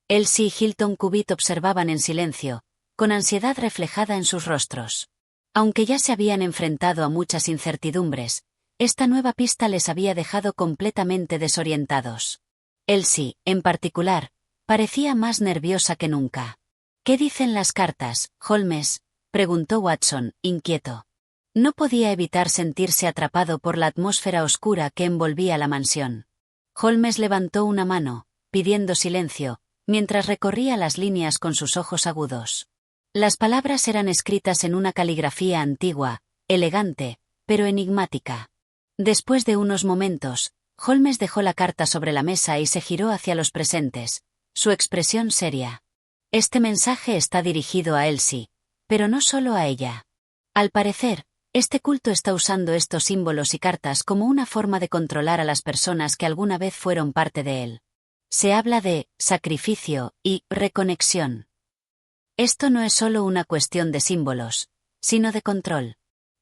Elsie y Hilton Cubitt observaban en silencio, con ansiedad reflejada en sus rostros. Aunque ya se habían enfrentado a muchas incertidumbres, esta nueva pista les había dejado completamente desorientados. Elsie, en particular, parecía más nerviosa que nunca. «¿Qué dicen las cartas, Holmes?», preguntó Watson, inquieto. No podía evitar sentirse atrapado por la atmósfera oscura que envolvía la mansión. Holmes levantó una mano, pidiendo silencio, mientras recorría las líneas con sus ojos agudos. Las palabras eran escritas en una caligrafía antigua, elegante, pero enigmática. Después de unos momentos, Holmes dejó la carta sobre la mesa y se giró hacia los presentes, su expresión seria. «Este mensaje está dirigido a Elsie, pero no solo a ella. Al parecer, este culto está usando estos símbolos y cartas como una forma de controlar a las personas que alguna vez fueron parte de él. Se habla de sacrificio y reconexión. Esto no es solo una cuestión de símbolos, sino de control.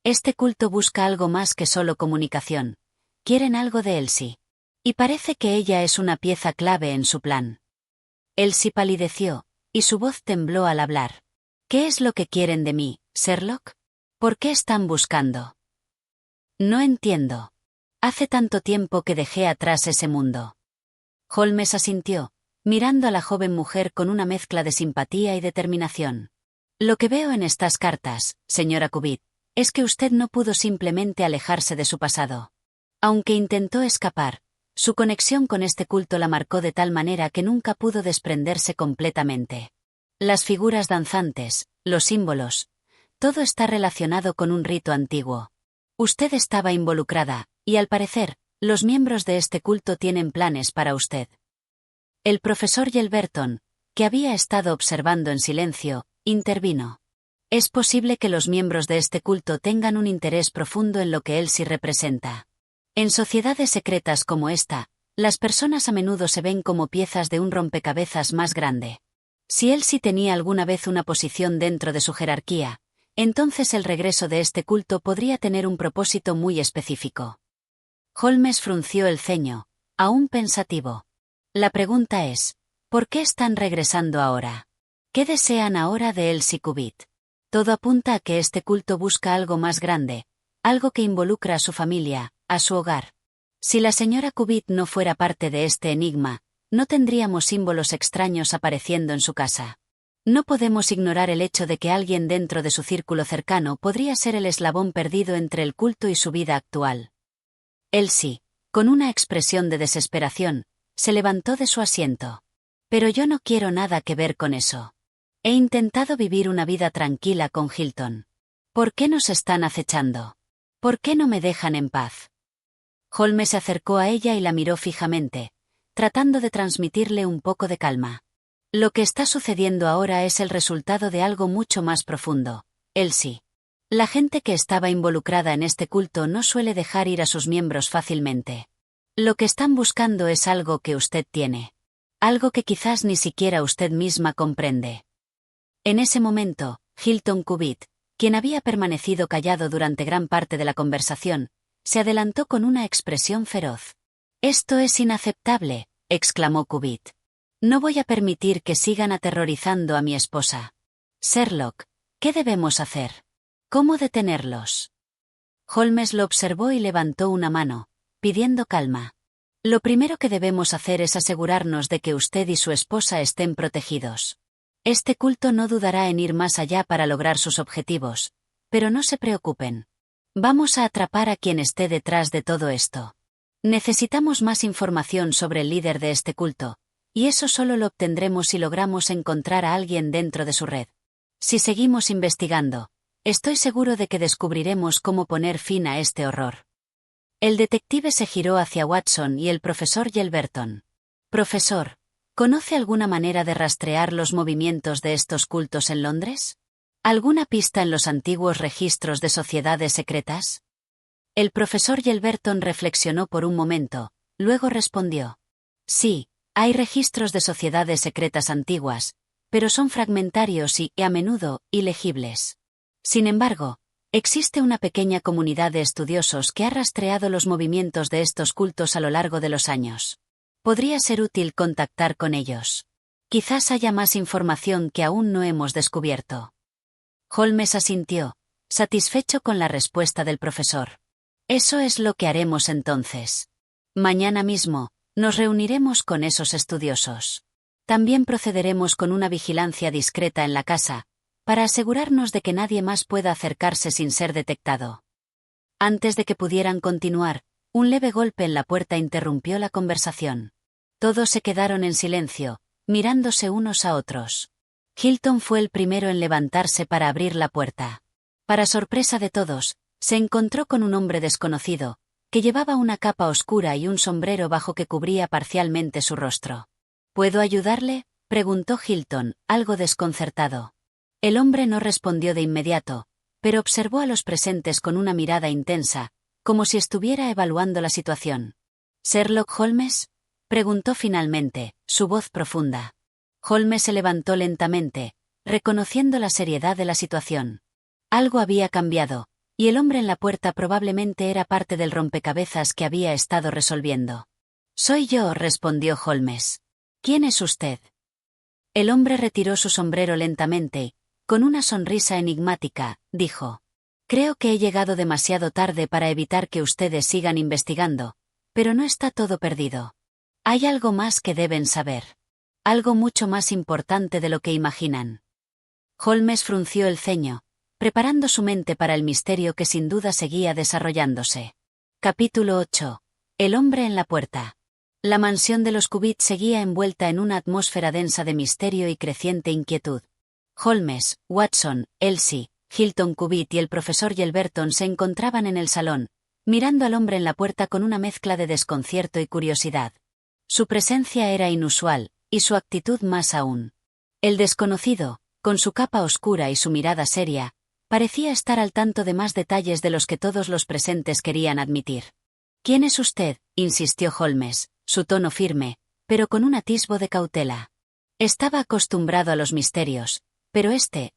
Este culto busca algo más que solo comunicación. Quieren algo de Elsie. Y parece que ella es una pieza clave en su plan». Elsie palideció, y su voz tembló al hablar. «¿Qué es lo que quieren de mí, Sherlock? ¿Por qué están buscando?» «No entiendo. Hace tanto tiempo que dejé atrás ese mundo». Holmes asintió, mirando a la joven mujer con una mezcla de simpatía y determinación. «Lo que veo en estas cartas, señora Cubitt, es que usted no pudo simplemente alejarse de su pasado. Aunque intentó escapar, su conexión con este culto la marcó de tal manera que nunca pudo desprenderse completamente. Las figuras danzantes, los símbolos, todo está relacionado con un rito antiguo. Usted estaba involucrada, y al parecer, los miembros de este culto tienen planes para usted. El profesor Yelverton, que había estado observando en silencio, intervino. Es posible que los miembros de este culto tengan un interés profundo en lo que Elsie representa. En sociedades secretas como esta, las personas a menudo se ven como piezas de un rompecabezas más grande. Si Elsie tenía alguna vez una posición dentro de su jerarquía, entonces el regreso de este culto podría tener un propósito muy específico. Holmes frunció el ceño, aún pensativo. La pregunta es, ¿por qué están regresando ahora? ¿Qué desean ahora de Elsie Cubitt? Todo apunta a que este culto busca algo más grande, algo que involucra a su familia, a su hogar. Si la señora Cubitt no fuera parte de este enigma, no tendríamos símbolos extraños apareciendo en su casa. No podemos ignorar el hecho de que alguien dentro de su círculo cercano podría ser el eslabón perdido entre el culto y su vida actual. Elsie, con una expresión de desesperación, se levantó de su asiento. Pero yo no quiero nada que ver con eso. He intentado vivir una vida tranquila con Hilton. ¿Por qué nos están acechando? ¿Por qué no me dejan en paz? Holmes se acercó a ella y la miró fijamente, tratando de transmitirle un poco de calma. Lo que está sucediendo ahora es el resultado de algo mucho más profundo, Elsie. La gente que estaba involucrada en este culto no suele dejar ir a sus miembros fácilmente. Lo que están buscando es algo que usted tiene. Algo que quizás ni siquiera usted misma comprende. En ese momento, Hilton Cubitt, quien había permanecido callado durante gran parte de la conversación, se adelantó con una expresión feroz. «Esto es inaceptable», exclamó Cubitt. «No voy a permitir que sigan aterrorizando a mi esposa. Sherlock, ¿qué debemos hacer? ¿Cómo detenerlos?» Holmes lo observó y levantó una mano, pidiendo calma. «Lo primero que debemos hacer es asegurarnos de que usted y su esposa estén protegidos. Este culto no dudará en ir más allá para lograr sus objetivos, pero no se preocupen. Vamos a atrapar a quien esté detrás de todo esto. Necesitamos más información sobre el líder de este culto, y eso solo lo obtendremos si logramos encontrar a alguien dentro de su red. Si seguimos investigando, estoy seguro de que descubriremos cómo poner fin a este horror». El detective se giró hacia Watson y el profesor Yelverton. «Profesor, ¿conoce alguna manera de rastrear los movimientos de estos cultos en Londres? ¿Alguna pista en los antiguos registros de sociedades secretas?» El profesor Yelverton reflexionó por un momento, luego respondió. «Sí, hay registros de sociedades secretas antiguas, pero son fragmentarios y, a menudo, ilegibles. Sin embargo, existe una pequeña comunidad de estudiosos que ha rastreado los movimientos de estos cultos a lo largo de los años. Podría ser útil contactar con ellos. Quizás haya más información que aún no hemos descubierto». Holmes asintió, satisfecho con la respuesta del profesor. «Eso es lo que haremos entonces. Mañana mismo, nos reuniremos con esos estudiosos. También procederemos con una vigilancia discreta en la casa, para asegurarnos de que nadie más pueda acercarse sin ser detectado». Antes de que pudieran continuar, un leve golpe en la puerta interrumpió la conversación. Todos se quedaron en silencio, mirándose unos a otros. Hilton fue el primero en levantarse para abrir la puerta. Para sorpresa de todos, se encontró con un hombre desconocido, que llevaba una capa oscura y un sombrero bajo que cubría parcialmente su rostro. «¿Puedo ayudarle?», preguntó Hilton, algo desconcertado. El hombre no respondió de inmediato, pero observó a los presentes con una mirada intensa, como si estuviera evaluando la situación. «¿Sherlock Holmes?», preguntó finalmente, su voz profunda. Holmes se levantó lentamente, reconociendo la seriedad de la situación. Algo había cambiado, y el hombre en la puerta probablemente era parte del rompecabezas que había estado resolviendo. «Soy yo», respondió Holmes. «¿Quién es usted?». El hombre retiró su sombrero lentamente y, con una sonrisa enigmática, dijo: «Creo que he llegado demasiado tarde para evitar que ustedes sigan investigando, pero no está todo perdido. Hay algo más que deben saber. Algo mucho más importante de lo que imaginan». Holmes frunció el ceño, preparando su mente para el misterio que sin duda seguía desarrollándose. Capítulo 8. El hombre en la puerta. La mansión de los Cubitt seguía envuelta en una atmósfera densa de misterio y creciente inquietud. Holmes, Watson, Elsie, Hilton Cubitt y el profesor Yelverton se encontraban en el salón, mirando al hombre en la puerta con una mezcla de desconcierto y curiosidad. Su presencia era inusual, y su actitud más aún. El desconocido, con su capa oscura y su mirada seria, parecía estar al tanto de más detalles de los que todos los presentes querían admitir. «¿Quién es usted?», insistió Holmes, su tono firme, pero con un atisbo de cautela. Estaba acostumbrado a los misterios, pero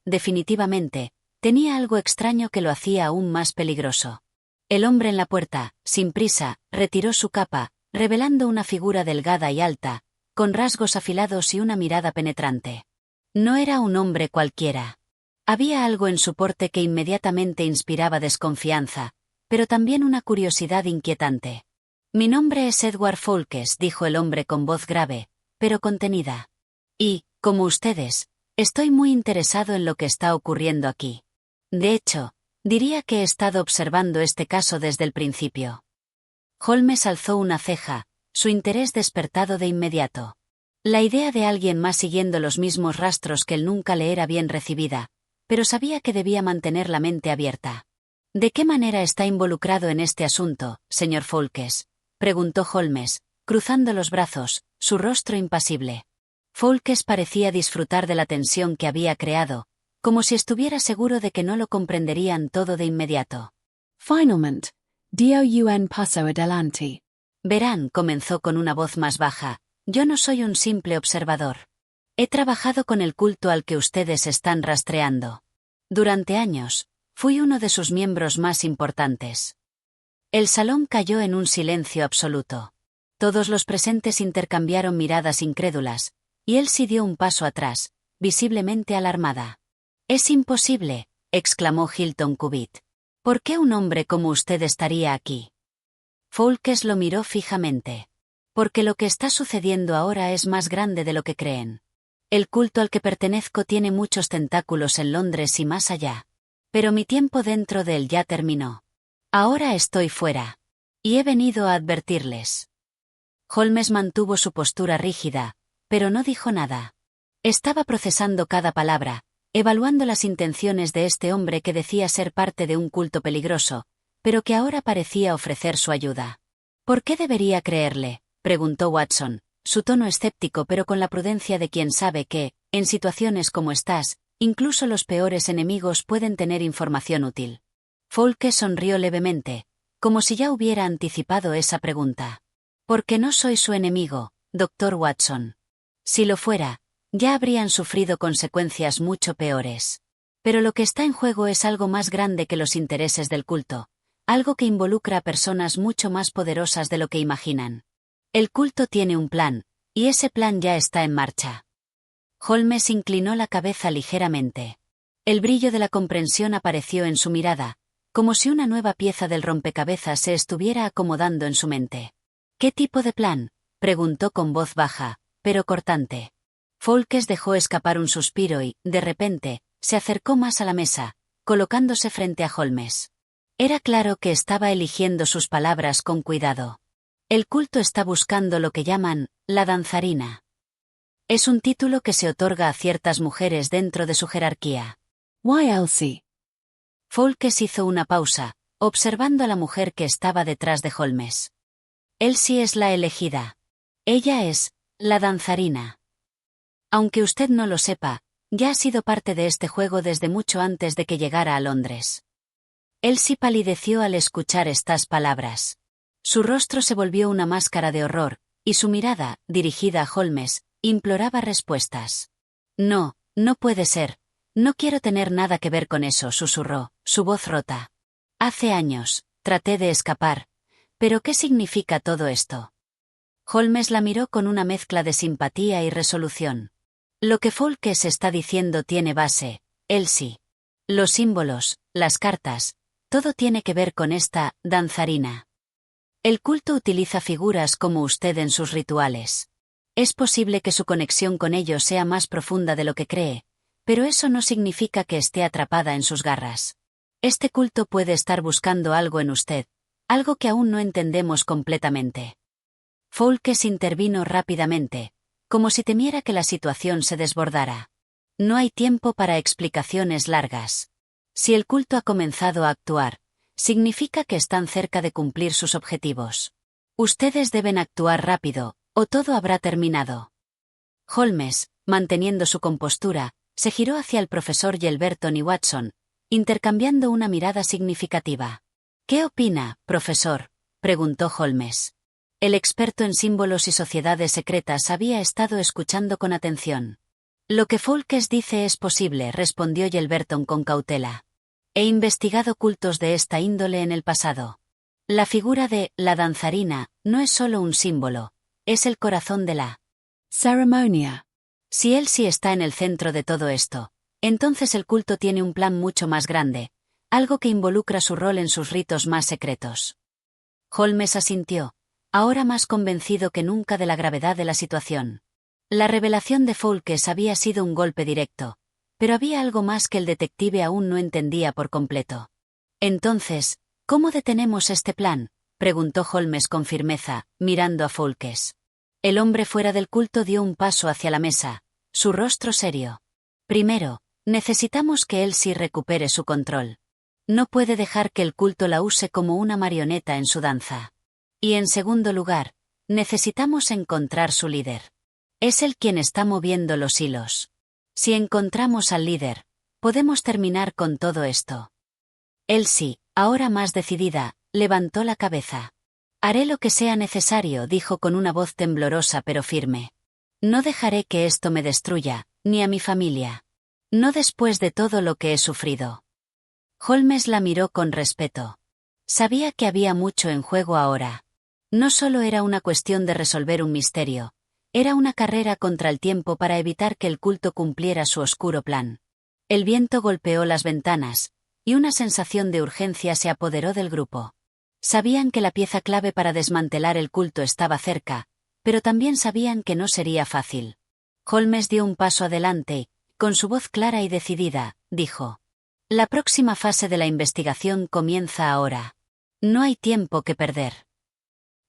definitivamente, tenía algo extraño que lo hacía aún más peligroso. El hombre en la puerta, sin prisa, retiró su capa, revelando una figura delgada y alta, con rasgos afilados y una mirada penetrante. No era un hombre cualquiera. Había algo en su porte que inmediatamente inspiraba desconfianza, pero también una curiosidad inquietante. «Mi nombre es Edward Foulkes», dijo el hombre con voz grave, pero contenida. «Y, como ustedes, estoy muy interesado en lo que está ocurriendo aquí. De hecho, diría que he estado observando este caso desde el principio». Holmes alzó una ceja, su interés despertado de inmediato. La idea de alguien más siguiendo los mismos rastros que él nunca le era bien recibida, pero sabía que debía mantener la mente abierta. «¿De qué manera está involucrado en este asunto, señor Foulkes?», preguntó Holmes, cruzando los brazos, su rostro impasible. Foulkes parecía disfrutar de la tensión que había creado, como si estuviera seguro de que no lo comprenderían todo de inmediato. «Finalmente, Dios paso adelante». «Verán», comenzó con una voz más baja, «yo no soy un simple observador. He trabajado con el culto al que ustedes están rastreando. Durante años, fui uno de sus miembros más importantes». El salón cayó en un silencio absoluto. Todos los presentes intercambiaron miradas incrédulas, y Elsie dio un paso atrás, visiblemente alarmada. «Es imposible», exclamó Hilton Cubitt. «¿Por qué un hombre como usted estaría aquí?» Foulkes lo miró fijamente. «Porque lo que está sucediendo ahora es más grande de lo que creen. El culto al que pertenezco tiene muchos tentáculos en Londres y más allá. Pero mi tiempo dentro de él ya terminó. Ahora estoy fuera. Y he venido a advertirles». Holmes mantuvo su postura rígida, pero no dijo nada. Estaba procesando cada palabra, evaluando las intenciones de este hombre que decía ser parte de un culto peligroso, pero que ahora parecía ofrecer su ayuda. «¿Por qué debería creerle?», preguntó Watson, su tono escéptico pero con la prudencia de quien sabe que, en situaciones como estas, incluso los peores enemigos pueden tener información útil. Foulkes sonrió levemente, como si ya hubiera anticipado esa pregunta. «Porque no soy su enemigo, doctor Watson. Si lo fuera, ya habrían sufrido consecuencias mucho peores. Pero lo que está en juego es algo más grande que los intereses del culto, algo que involucra a personas mucho más poderosas de lo que imaginan. El culto tiene un plan, y ese plan ya está en marcha». Holmes inclinó la cabeza ligeramente. El brillo de la comprensión apareció en su mirada, como si una nueva pieza del rompecabezas se estuviera acomodando en su mente. «¿Qué tipo de plan?», preguntó con voz baja, pero cortante. Foulkes dejó escapar un suspiro y, de repente, se acercó más a la mesa, colocándose frente a Holmes. Era claro que estaba eligiendo sus palabras con cuidado. «El culto está buscando lo que llaman la danzarina. Es un título que se otorga a ciertas mujeres dentro de su jerarquía». «Why Elsie?» Foulkes hizo una pausa, observando a la mujer que estaba detrás de Holmes. «Elsie es la elegida. Ella es la danzarina. Aunque usted no lo sepa, ya ha sido parte de este juego desde mucho antes de que llegara a Londres». Elsie palideció al escuchar estas palabras. Su rostro se volvió una máscara de horror, y su mirada, dirigida a Holmes, imploraba respuestas. «No, no puede ser. No quiero tener nada que ver con eso», susurró, su voz rota. «Hace años, traté de escapar. ¿Pero qué significa todo esto?». Holmes la miró con una mezcla de simpatía y resolución. «Lo que Foulkes está diciendo tiene base, Elsie. Los símbolos, las cartas, todo tiene que ver con esta danzarina. El culto utiliza figuras como usted en sus rituales. Es posible que su conexión con ellos sea más profunda de lo que cree, pero eso no significa que esté atrapada en sus garras. Este culto puede estar buscando algo en usted, algo que aún no entendemos completamente». Foulkes intervino rápidamente, como si temiera que la situación se desbordara. «No hay tiempo para explicaciones largas. Si el culto ha comenzado a actuar, Significa que están cerca de cumplir sus objetivos. Ustedes deben actuar rápido, o todo habrá terminado. Holmes, manteniendo su compostura, se giró hacia el profesor Yelverton y Watson, intercambiando una mirada significativa. ¿Qué opina, profesor?, preguntó Holmes. El experto en símbolos y sociedades secretas había estado escuchando con atención. Lo que Foulkes dice es posible, respondió Yelverton con cautela. He investigado cultos de esta índole en el pasado. La figura de la danzarina no es solo un símbolo, es el corazón de la ceremonia. Si Elsie está en el centro de todo esto, entonces el culto tiene un plan mucho más grande, algo que involucra su rol en sus ritos más secretos. Holmes asintió, ahora más convencido que nunca de la gravedad de la situación. La revelación de Foulkes había sido un golpe directo, pero había algo más que el detective aún no entendía por completo. Entonces, ¿cómo detenemos este plan?, preguntó Holmes con firmeza, mirando a Foulkes. El hombre fuera del culto dio un paso hacia la mesa, su rostro serio. Primero, necesitamos que Elsie recupere su control. No puede dejar que el culto la use como una marioneta en su danza. Y en segundo lugar, necesitamos encontrar su líder. Es él quien está moviendo los hilos. Si encontramos al líder, podemos terminar con todo esto. Elsie, ahora más decidida, levantó la cabeza. Haré lo que sea necesario, dijo con una voz temblorosa pero firme. No dejaré que esto me destruya, ni a mi familia. No después de todo lo que he sufrido. Holmes la miró con respeto. Sabía que había mucho en juego ahora. No solo era una cuestión de resolver un misterio, era una carrera contra el tiempo para evitar que el culto cumpliera su oscuro plan. El viento golpeó las ventanas, y una sensación de urgencia se apoderó del grupo. Sabían que la pieza clave para desmantelar el culto estaba cerca, pero también sabían que no sería fácil. Holmes dio un paso adelante y, con su voz clara y decidida, dijo: La próxima fase de la investigación comienza ahora. No hay tiempo que perder.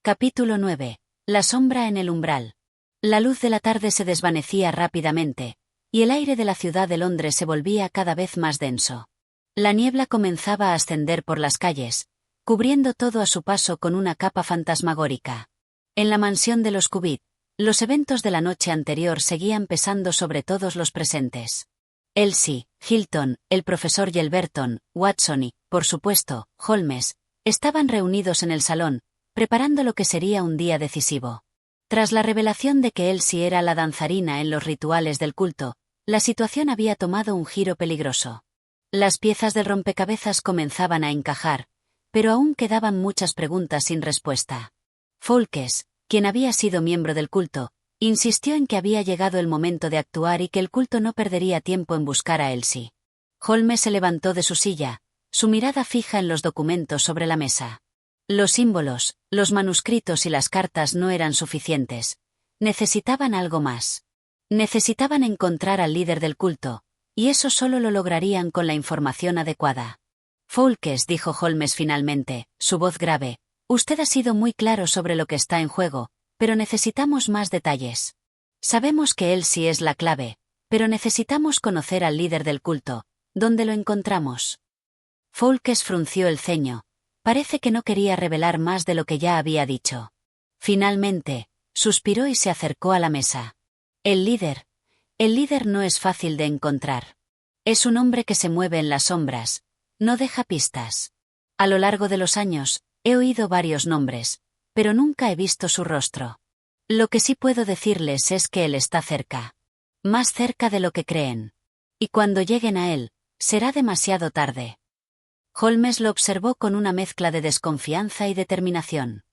Capítulo 9. La sombra en el umbral. La luz de la tarde se desvanecía rápidamente, y el aire de la ciudad de Londres se volvía cada vez más denso. La niebla comenzaba a ascender por las calles, cubriendo todo a su paso con una capa fantasmagórica. En la mansión de los Cubitt, los eventos de la noche anterior seguían pesando sobre todos los presentes. Elsie, Hilton, el profesor Yelverton, Watson y, por supuesto, Holmes, estaban reunidos en el salón, preparando lo que sería un día decisivo. Tras la revelación de que Elsie era la danzarina en los rituales del culto, la situación había tomado un giro peligroso. Las piezas del rompecabezas comenzaban a encajar, pero aún quedaban muchas preguntas sin respuesta. Foulkes, quien había sido miembro del culto, insistió en que había llegado el momento de actuar y que el culto no perdería tiempo en buscar a Elsie. Holmes se levantó de su silla, su mirada fija en los documentos sobre la mesa. Los símbolos, los manuscritos y las cartas no eran suficientes. Necesitaban algo más. Necesitaban encontrar al líder del culto, y eso solo lo lograrían con la información adecuada. Foulkes, dijo Holmes finalmente, su voz grave, usted ha sido muy claro sobre lo que está en juego, pero necesitamos más detalles. Sabemos que Elsie es la clave, pero necesitamos conocer al líder del culto. ¿Dónde lo encontramos? Foulkes frunció el ceño. Parece que no quería revelar más de lo que ya había dicho. Finalmente, suspiró y se acercó a la mesa. El líder no es fácil de encontrar. Es un hombre que se mueve en las sombras. No deja pistas. A lo largo de los años, he oído varios nombres, pero nunca he visto su rostro. Lo que sí puedo decirles es que él está cerca. Más cerca de lo que creen. Y cuando lleguen a él, será demasiado tarde. Holmes lo observó con una mezcla de desconfianza y determinación.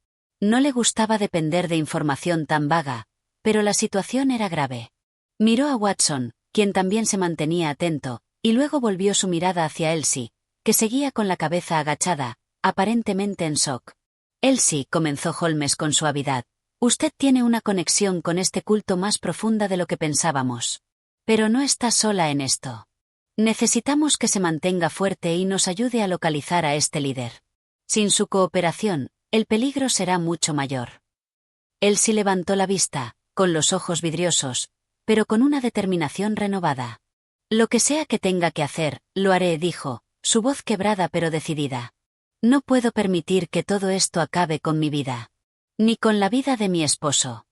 No le gustaba depender de información tan vaga, pero la situación era grave. Miró a Watson, quien también se mantenía atento, y luego volvió su mirada hacia Elsie, que seguía con la cabeza agachada, aparentemente en shock. Elsie, comenzó Holmes con suavidad, usted tiene una conexión con este culto más profunda de lo que pensábamos. Pero no está sola en esto. Necesitamos que se mantenga fuerte y nos ayude a localizar a este líder. Sin su cooperación, el peligro será mucho mayor. Elsie levantó la vista, con los ojos vidriosos, pero con una determinación renovada. Lo que sea que tenga que hacer, lo haré, dijo, su voz quebrada pero decidida. No puedo permitir que todo esto acabe con mi vida. Ni con la vida de mi esposo.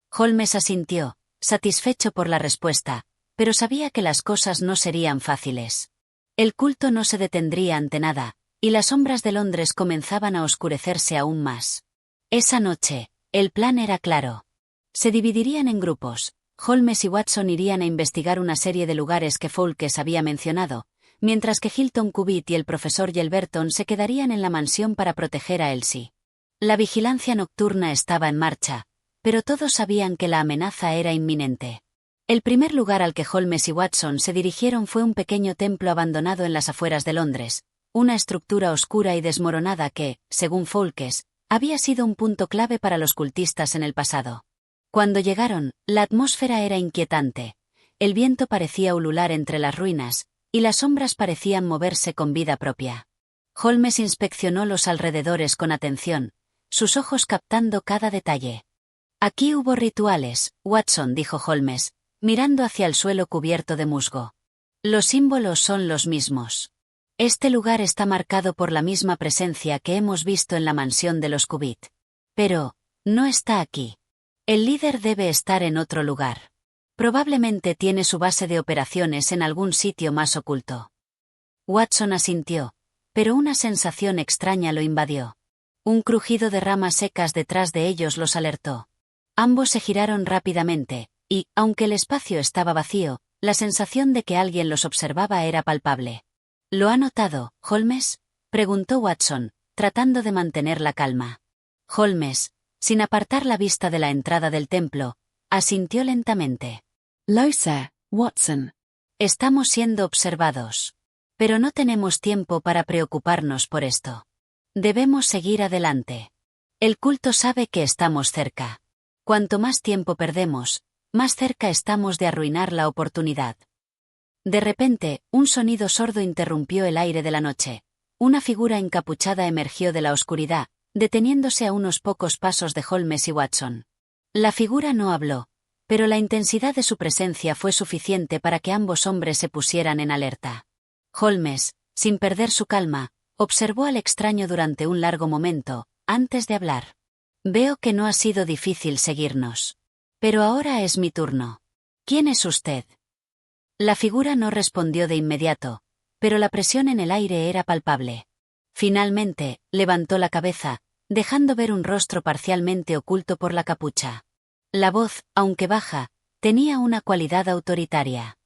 Holmes asintió, satisfecho por la respuesta, pero sabía que las cosas no serían fáciles. El culto no se detendría ante nada, y las sombras de Londres comenzaban a oscurecerse aún más. Esa noche, el plan era claro. Se dividirían en grupos. Holmes y Watson irían a investigar una serie de lugares que Foulkes había mencionado, mientras que Hilton Cubitt y el profesor Yelverton se quedarían en la mansión para proteger a Elsie. La vigilancia nocturna estaba en marcha, pero todos sabían que la amenaza era inminente. El primer lugar al que Holmes y Watson se dirigieron fue un pequeño templo abandonado en las afueras de Londres, una estructura oscura y desmoronada que, según Foulkes, había sido un punto clave para los cultistas en el pasado. Cuando llegaron, la atmósfera era inquietante. El viento parecía ulular entre las ruinas, y las sombras parecían moverse con vida propia. Holmes inspeccionó los alrededores con atención, sus ojos captando cada detalle. Aquí hubo rituales, Watson, dijo Holmes, mirando hacia el suelo cubierto de musgo. Los símbolos son los mismos. Este lugar está marcado por la misma presencia que hemos visto en la mansión de los Cubitt. Pero, no está aquí. El líder debe estar en otro lugar. Probablemente tiene su base de operaciones en algún sitio más oculto. Watson asintió, pero una sensación extraña lo invadió. Un crujido de ramas secas detrás de ellos los alertó. Ambos se giraron rápidamente, y, aunque el espacio estaba vacío, la sensación de que alguien los observaba era palpable. ¿Lo ha notado, Holmes?, preguntó Watson, tratando de mantener la calma. Holmes, sin apartar la vista de la entrada del templo, asintió lentamente. Lo sé, Watson. Estamos siendo observados. Pero no tenemos tiempo para preocuparnos por esto. Debemos seguir adelante. El culto sabe que estamos cerca. Cuanto más tiempo perdemos, más cerca estamos de arruinar la oportunidad. De repente, un sonido sordo interrumpió el aire de la noche. Una figura encapuchada emergió de la oscuridad, deteniéndose a unos pocos pasos de Holmes y Watson. La figura no habló, pero la intensidad de su presencia fue suficiente para que ambos hombres se pusieran en alerta. Holmes, sin perder su calma, observó al extraño durante un largo momento, antes de hablar. Veo que no ha sido difícil seguirnos. Pero ahora es mi turno. ¿Quién es usted? La figura no respondió de inmediato, pero la presión en el aire era palpable. Finalmente, levantó la cabeza, dejando ver un rostro parcialmente oculto por la capucha. La voz, aunque baja, tenía una cualidad autoritaria.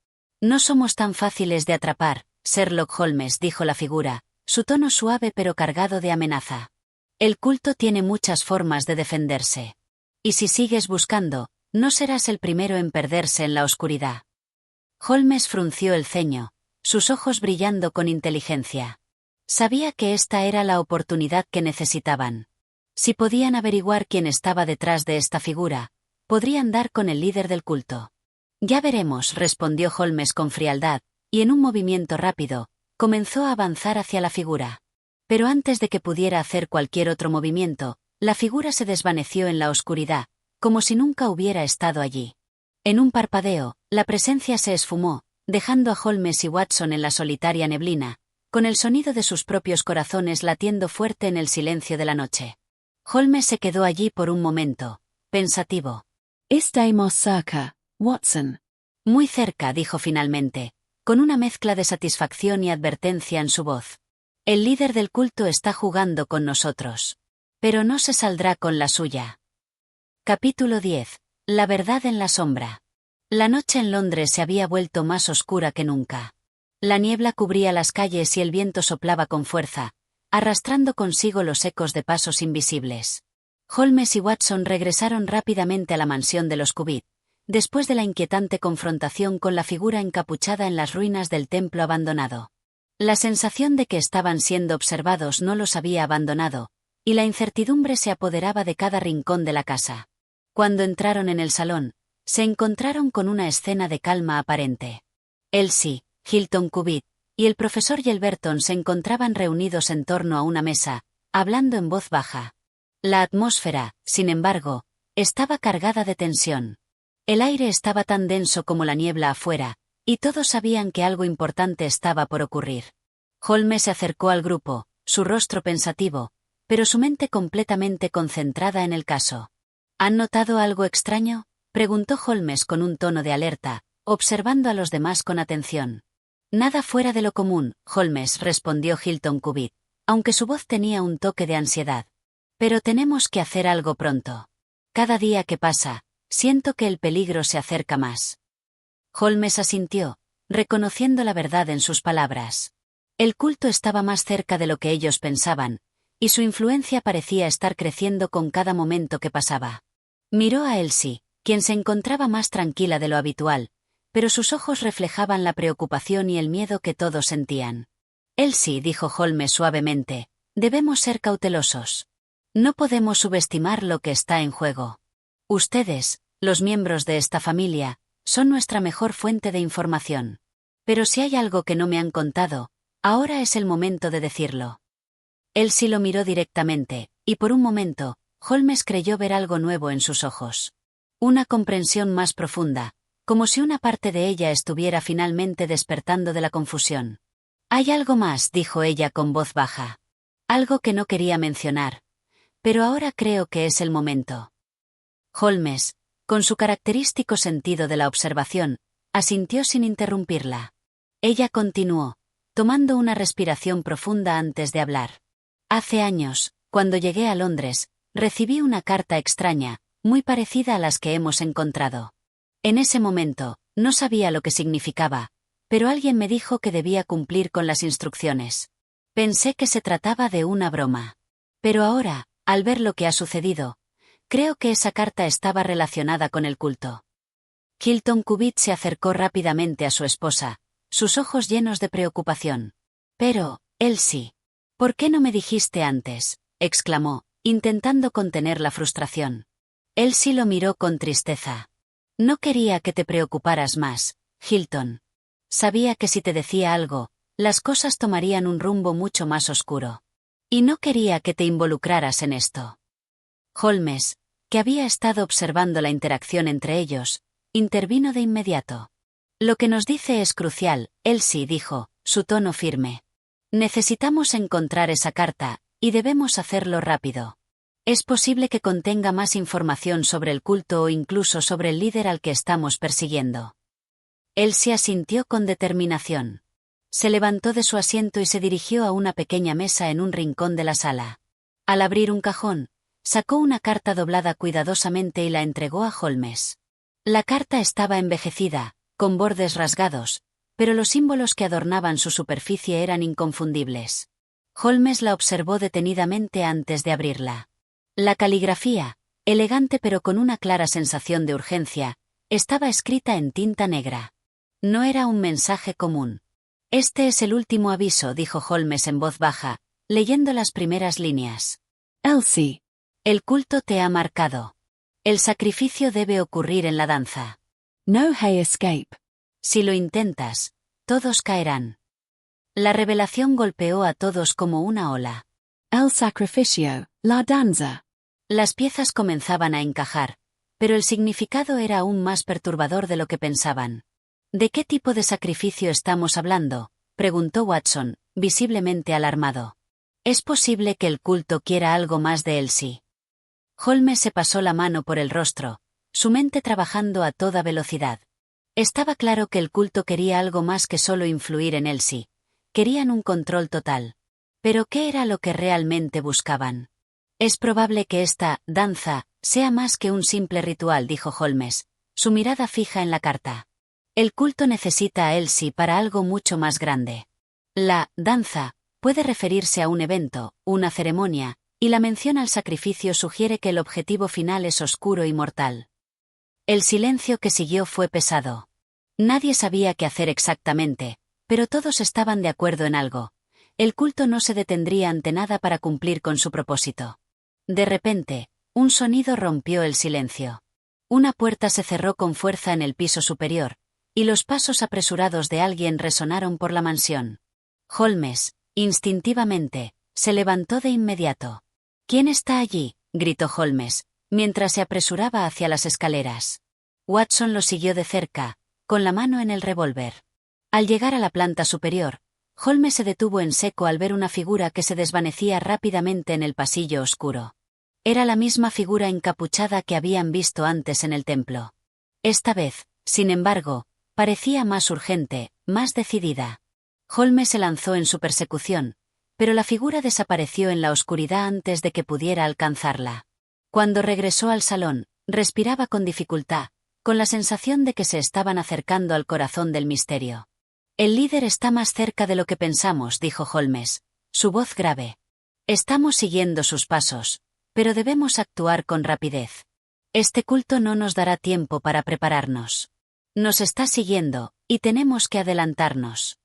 No somos tan fáciles de atrapar, Sherlock Holmes, dijo la figura, su tono suave pero cargado de amenaza. El culto tiene muchas formas de defenderse. Y si sigues buscando, no serás el primero en perderse en la oscuridad. Holmes frunció el ceño, sus ojos brillando con inteligencia. Sabía que esta era la oportunidad que necesitaban. Si podían averiguar quién estaba detrás de esta figura, podrían dar con el líder del culto. Ya veremos, respondió Holmes con frialdad, y en un movimiento rápido, comenzó a avanzar hacia la figura. Pero antes de que pudiera hacer cualquier otro movimiento, la figura se desvaneció en la oscuridad, como si nunca hubiera estado allí. En un parpadeo, la presencia se esfumó, dejando a Holmes y Watson en la solitaria neblina, con el sonido de sus propios corazones latiendo fuerte en el silencio de la noche. Holmes se quedó allí por un momento, pensativo. Estamos cerca, Watson. Muy cerca, dijo finalmente, con una mezcla de satisfacción y advertencia en su voz. El líder del culto está jugando con nosotros. Pero no se saldrá con la suya. Capítulo 10. La verdad en la sombra. La noche en Londres se había vuelto más oscura que nunca. La niebla cubría las calles y el viento soplaba con fuerza, arrastrando consigo los ecos de pasos invisibles. Holmes y Watson regresaron rápidamente a la mansión de los Cubitt, después de la inquietante confrontación con la figura encapuchada en las ruinas del templo abandonado. La sensación de que estaban siendo observados no los había abandonado, y la incertidumbre se apoderaba de cada rincón de la casa. Cuando entraron en el salón, se encontraron con una escena de calma aparente. Elsie, Hilton Cubitt y el profesor Yelverton se encontraban reunidos en torno a una mesa, hablando en voz baja. La atmósfera, sin embargo, estaba cargada de tensión. El aire estaba tan denso como la niebla afuera, y todos sabían que algo importante estaba por ocurrir. Holmes se acercó al grupo, su rostro pensativo, pero su mente completamente concentrada en el caso. ¿Han notado algo extraño?, preguntó Holmes con un tono de alerta, observando a los demás con atención. Nada fuera de lo común, Holmes, respondió Hilton Cubitt, aunque su voz tenía un toque de ansiedad. Pero tenemos que hacer algo pronto. Cada día que pasa, siento que el peligro se acerca más. Holmes asintió, reconociendo la verdad en sus palabras. El culto estaba más cerca de lo que ellos pensaban, y su influencia parecía estar creciendo con cada momento que pasaba. Miró a Elsie, quien se encontraba más tranquila de lo habitual, pero sus ojos reflejaban la preocupación y el miedo que todos sentían. Elsie, dijo Holmes suavemente, debemos ser cautelosos. No podemos subestimar lo que está en juego. Ustedes, los miembros de esta familia, son nuestra mejor fuente de información. Pero si hay algo que no me han contado, ahora es el momento de decirlo. Elsie lo miró directamente, y por un momento, Holmes creyó ver algo nuevo en sus ojos. Una comprensión más profunda, como si una parte de ella estuviera finalmente despertando de la confusión. Hay algo más, dijo ella con voz baja. Algo que no quería mencionar. Pero ahora creo que es el momento. Holmes, con su característico sentido de la observación, asintió sin interrumpirla. Ella continuó, tomando una respiración profunda antes de hablar. Hace años, cuando llegué a Londres, recibí una carta extraña, muy parecida a las que hemos encontrado. En ese momento, no sabía lo que significaba, pero alguien me dijo que debía cumplir con las instrucciones. Pensé que se trataba de una broma. Pero ahora, al ver lo que ha sucedido, creo que esa carta estaba relacionada con el culto. Hilton Cubitt se acercó rápidamente a su esposa, sus ojos llenos de preocupación. Pero, Elsie, ¿por qué no me dijiste antes?, exclamó, intentando contener la frustración. Elsie lo miró con tristeza. No quería que te preocuparas más, Hilton. Sabía que si te decía algo, las cosas tomarían un rumbo mucho más oscuro. Y no quería que te involucraras en esto. Holmes, que había estado observando la interacción entre ellos, intervino de inmediato. Lo que nos dice es crucial, Elsie dijo, su tono firme. Necesitamos encontrar esa carta, y debemos hacerlo rápido. Es posible que contenga más información sobre el culto o incluso sobre el líder al que estamos persiguiendo. Elsie asintió con determinación. Se levantó de su asiento y se dirigió a una pequeña mesa en un rincón de la sala. Al abrir un cajón, sacó una carta doblada cuidadosamente y la entregó a Holmes. La carta estaba envejecida, con bordes rasgados, pero los símbolos que adornaban su superficie eran inconfundibles. Holmes la observó detenidamente antes de abrirla. La caligrafía, elegante pero con una clara sensación de urgencia, estaba escrita en tinta negra. No era un mensaje común. Este es el último aviso, dijo Holmes en voz baja, leyendo las primeras líneas. Elsie. El culto te ha marcado. El sacrificio debe ocurrir en la danza. No hay escape. Si lo intentas, todos caerán. La revelación golpeó a todos como una ola. El sacrificio, la danza. Las piezas comenzaban a encajar, pero el significado era aún más perturbador de lo que pensaban. ¿De qué tipo de sacrificio estamos hablando?, preguntó Watson, visiblemente alarmado. ¿Es posible que el culto quiera algo más de Elsie? Holmes se pasó la mano por el rostro, su mente trabajando a toda velocidad. Estaba claro que el culto quería algo más que solo influir en Elsie. Querían un control total. ¿Pero qué era lo que realmente buscaban? Es probable que esta danza sea más que un simple ritual, dijo Holmes, su mirada fija en la carta. El culto necesita a Elsie para algo mucho más grande. La danza puede referirse a un evento, una ceremonia, y la mención al sacrificio sugiere que el objetivo final es oscuro y mortal. El silencio que siguió fue pesado. Nadie sabía qué hacer exactamente, pero todos estaban de acuerdo en algo. El culto no se detendría ante nada para cumplir con su propósito. De repente, un sonido rompió el silencio. Una puerta se cerró con fuerza en el piso superior, y los pasos apresurados de alguien resonaron por la mansión. Holmes, instintivamente, se levantó de inmediato. ¿Quién está allí?, gritó Holmes, mientras se apresuraba hacia las escaleras. Watson lo siguió de cerca, con la mano en el revólver. Al llegar a la planta superior, Holmes se detuvo en seco al ver una figura que se desvanecía rápidamente en el pasillo oscuro. Era la misma figura encapuchada que habían visto antes en el templo. Esta vez, sin embargo, parecía más urgente, más decidida. Holmes se lanzó en su persecución, pero la figura desapareció en la oscuridad antes de que pudiera alcanzarla. Cuando regresó al salón, respiraba con dificultad, con la sensación de que se estaban acercando al corazón del misterio. El líder está más cerca de lo que pensamos, dijo Holmes, su voz grave. Estamos siguiendo sus pasos, pero debemos actuar con rapidez. Este culto no nos dará tiempo para prepararnos. Nos está siguiendo, y tenemos que adelantarnos.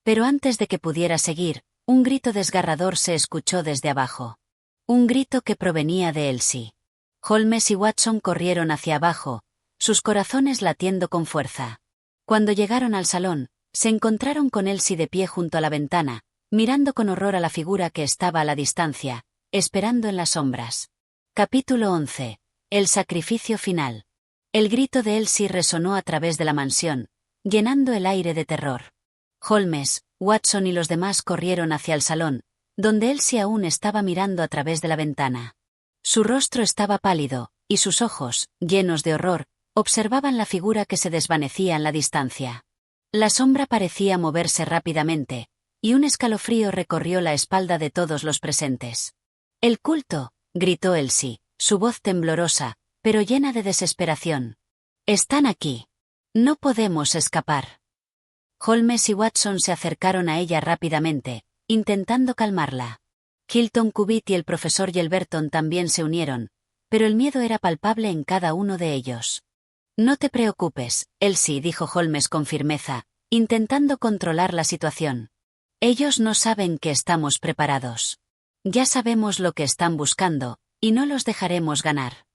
Pero antes de que pudiera seguir, un grito desgarrador se escuchó desde abajo. Un grito que provenía de Elsie. Holmes y Watson corrieron hacia abajo, sus corazones latiendo con fuerza. Cuando llegaron al salón, se encontraron con Elsie de pie junto a la ventana, mirando con horror a la figura que estaba a la distancia, esperando en las sombras. Capítulo 11. El sacrificio final. El grito de Elsie resonó a través de la mansión, llenando el aire de terror. Holmes, Watson y los demás corrieron hacia el salón, donde Elsie aún estaba mirando a través de la ventana. Su rostro estaba pálido, y sus ojos, llenos de horror, observaban la figura que se desvanecía en la distancia. La sombra parecía moverse rápidamente, y un escalofrío recorrió la espalda de todos los presentes. «¡El culto!», gritó Elsie, su voz temblorosa, pero llena de desesperación. «Están aquí. No podemos escapar». Holmes y Watson se acercaron a ella rápidamente, intentando calmarla. Hilton Cubitt y el profesor Yelverton también se unieron, pero el miedo era palpable en cada uno de ellos. «No te preocupes, Elsie», dijo Holmes con firmeza, intentando controlar la situación. «Ellos no saben que estamos preparados. Ya sabemos lo que están buscando, y no los dejaremos ganar».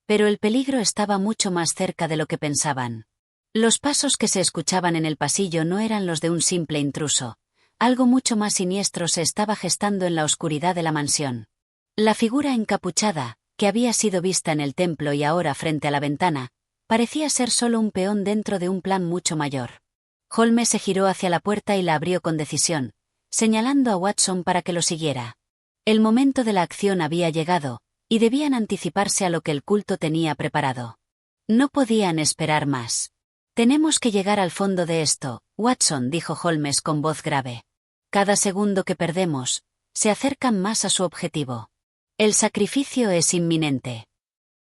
Pero el peligro estaba mucho más cerca de lo que pensaban. Los pasos que se escuchaban en el pasillo no eran los de un simple intruso. Algo mucho más siniestro se estaba gestando en la oscuridad de la mansión. La figura encapuchada, que había sido vista en el templo y ahora frente a la ventana, parecía ser solo un peón dentro de un plan mucho mayor. Holmes se giró hacia la puerta y la abrió con decisión, señalando a Watson para que lo siguiera. El momento de la acción había llegado, y debían anticiparse a lo que el culto tenía preparado. No podían esperar más. «Tenemos que llegar al fondo de esto, Watson», dijo Holmes con voz grave. «Cada segundo que perdemos, se acercan más a su objetivo. El sacrificio es inminente».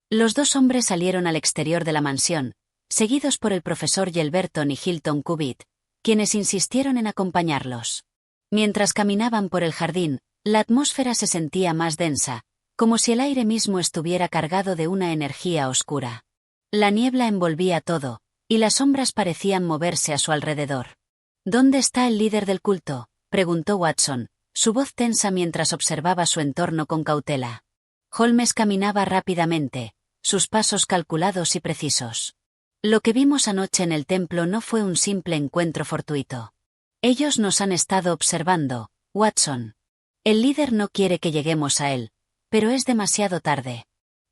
Los dos hombres salieron al exterior de la mansión, seguidos por el profesor Yelverton y Hilton Cubitt, quienes insistieron en acompañarlos. Mientras caminaban por el jardín, la atmósfera se sentía más densa, como si el aire mismo estuviera cargado de una energía oscura. La niebla envolvía todo, y las sombras parecían moverse a su alrededor. «¿Dónde está el líder del culto?», preguntó Watson, su voz tensa mientras observaba su entorno con cautela. Holmes caminaba rápidamente, sus pasos calculados y precisos. «Lo que vimos anoche en el templo no fue un simple encuentro fortuito. Ellos nos han estado observando, Watson. El líder no quiere que lleguemos a él, pero es demasiado tarde.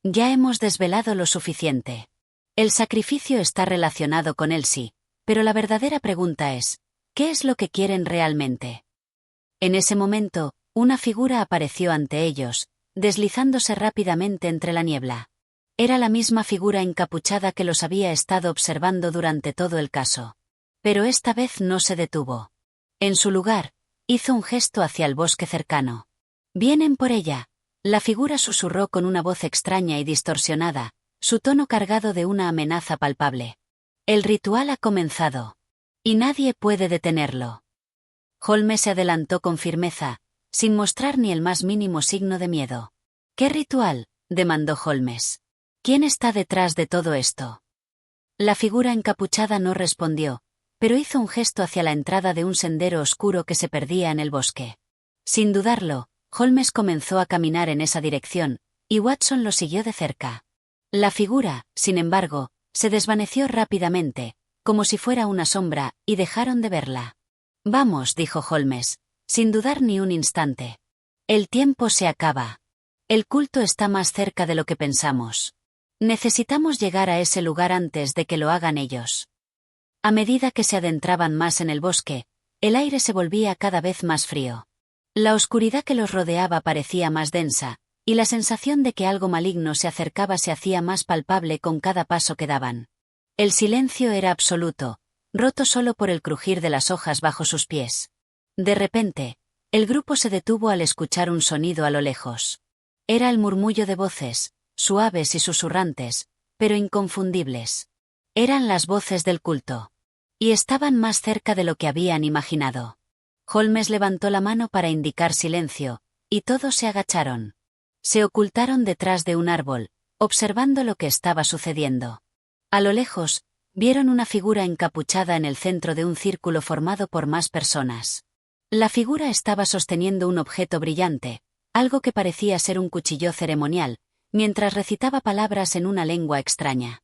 Ya hemos desvelado lo suficiente. El sacrificio está relacionado con Elsie, pero la verdadera pregunta es, ¿qué es lo que quieren realmente?». En ese momento, una figura apareció ante ellos, deslizándose rápidamente entre la niebla. Era la misma figura encapuchada que los había estado observando durante todo el caso. Pero esta vez no se detuvo. En su lugar, hizo un gesto hacia el bosque cercano. «Vienen por ella», la figura susurró con una voz extraña y distorsionada, su tono cargado de una amenaza palpable. «El ritual ha comenzado. Y nadie puede detenerlo». Holmes se adelantó con firmeza, sin mostrar ni el más mínimo signo de miedo. «¿Qué ritual?», demandó Holmes. «¿Quién está detrás de todo esto?». La figura encapuchada no respondió, pero hizo un gesto hacia la entrada de un sendero oscuro que se perdía en el bosque. Sin dudarlo, Holmes comenzó a caminar en esa dirección, y Watson lo siguió de cerca. La figura, sin embargo, se desvaneció rápidamente, como si fuera una sombra, y dejaron de verla. «Vamos», dijo Holmes, sin dudar ni un instante. «El tiempo se acaba. El culto está más cerca de lo que pensamos. Necesitamos llegar a ese lugar antes de que lo hagan ellos». A medida que se adentraban más en el bosque, El aire se volvía cada vez más frío. La oscuridad que los rodeaba parecía más densa, y la sensación de que algo maligno se acercaba se hacía más palpable con cada paso que daban. El silencio era absoluto, roto solo por el crujir de las hojas bajo sus pies. De repente, el grupo se detuvo al escuchar un sonido a lo lejos. Era el murmullo de voces, suaves y susurrantes, pero inconfundibles. Eran las voces del culto. Y estaban más cerca de lo que habían imaginado. Holmes levantó la mano para indicar silencio, y todos se agacharon. Se ocultaron detrás de un árbol, observando lo que estaba sucediendo. A lo lejos, vieron una figura encapuchada en el centro de un círculo formado por más personas. La figura estaba sosteniendo un objeto brillante, algo que parecía ser un cuchillo ceremonial, mientras recitaba palabras en una lengua extraña.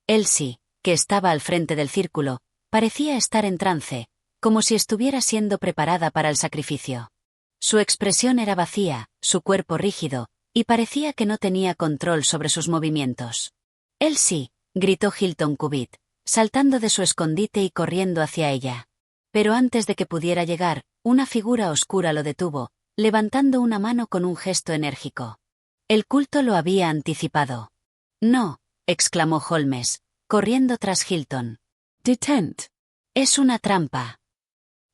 Elsie, que estaba al frente del círculo, parecía estar en trance, como si estuviera siendo preparada para el sacrificio. Su expresión era vacía, su cuerpo rígido, y parecía que no tenía control sobre sus movimientos. «Elsie», gritó Hilton Cubitt, saltando de su escondite y corriendo hacia ella. Pero antes de que pudiera llegar, una figura oscura lo detuvo, levantando una mano con un gesto enérgico. El culto lo había anticipado. «No», exclamó Holmes, corriendo tras Hilton. Detent. «Es una trampa».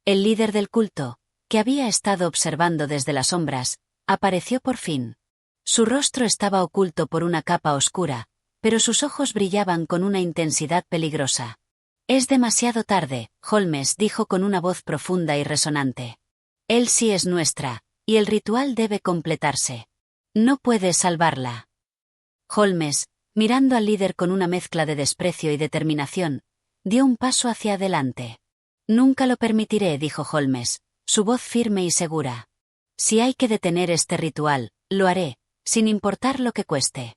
El líder del culto, que había estado observando desde las sombras, apareció por fin. Su rostro estaba oculto por una capa oscura, pero sus ojos brillaban con una intensidad peligrosa. «Es demasiado tarde», Holmes dijo con una voz profunda y resonante. «Elsie es nuestra, y el ritual debe completarse. No puedes salvarla». Holmes, mirando al líder con una mezcla de desprecio y determinación, dio un paso hacia adelante. «Nunca lo permitiré», dijo Holmes, su voz firme y segura. «Si hay que detener este ritual, lo haré, sin importar lo que cueste».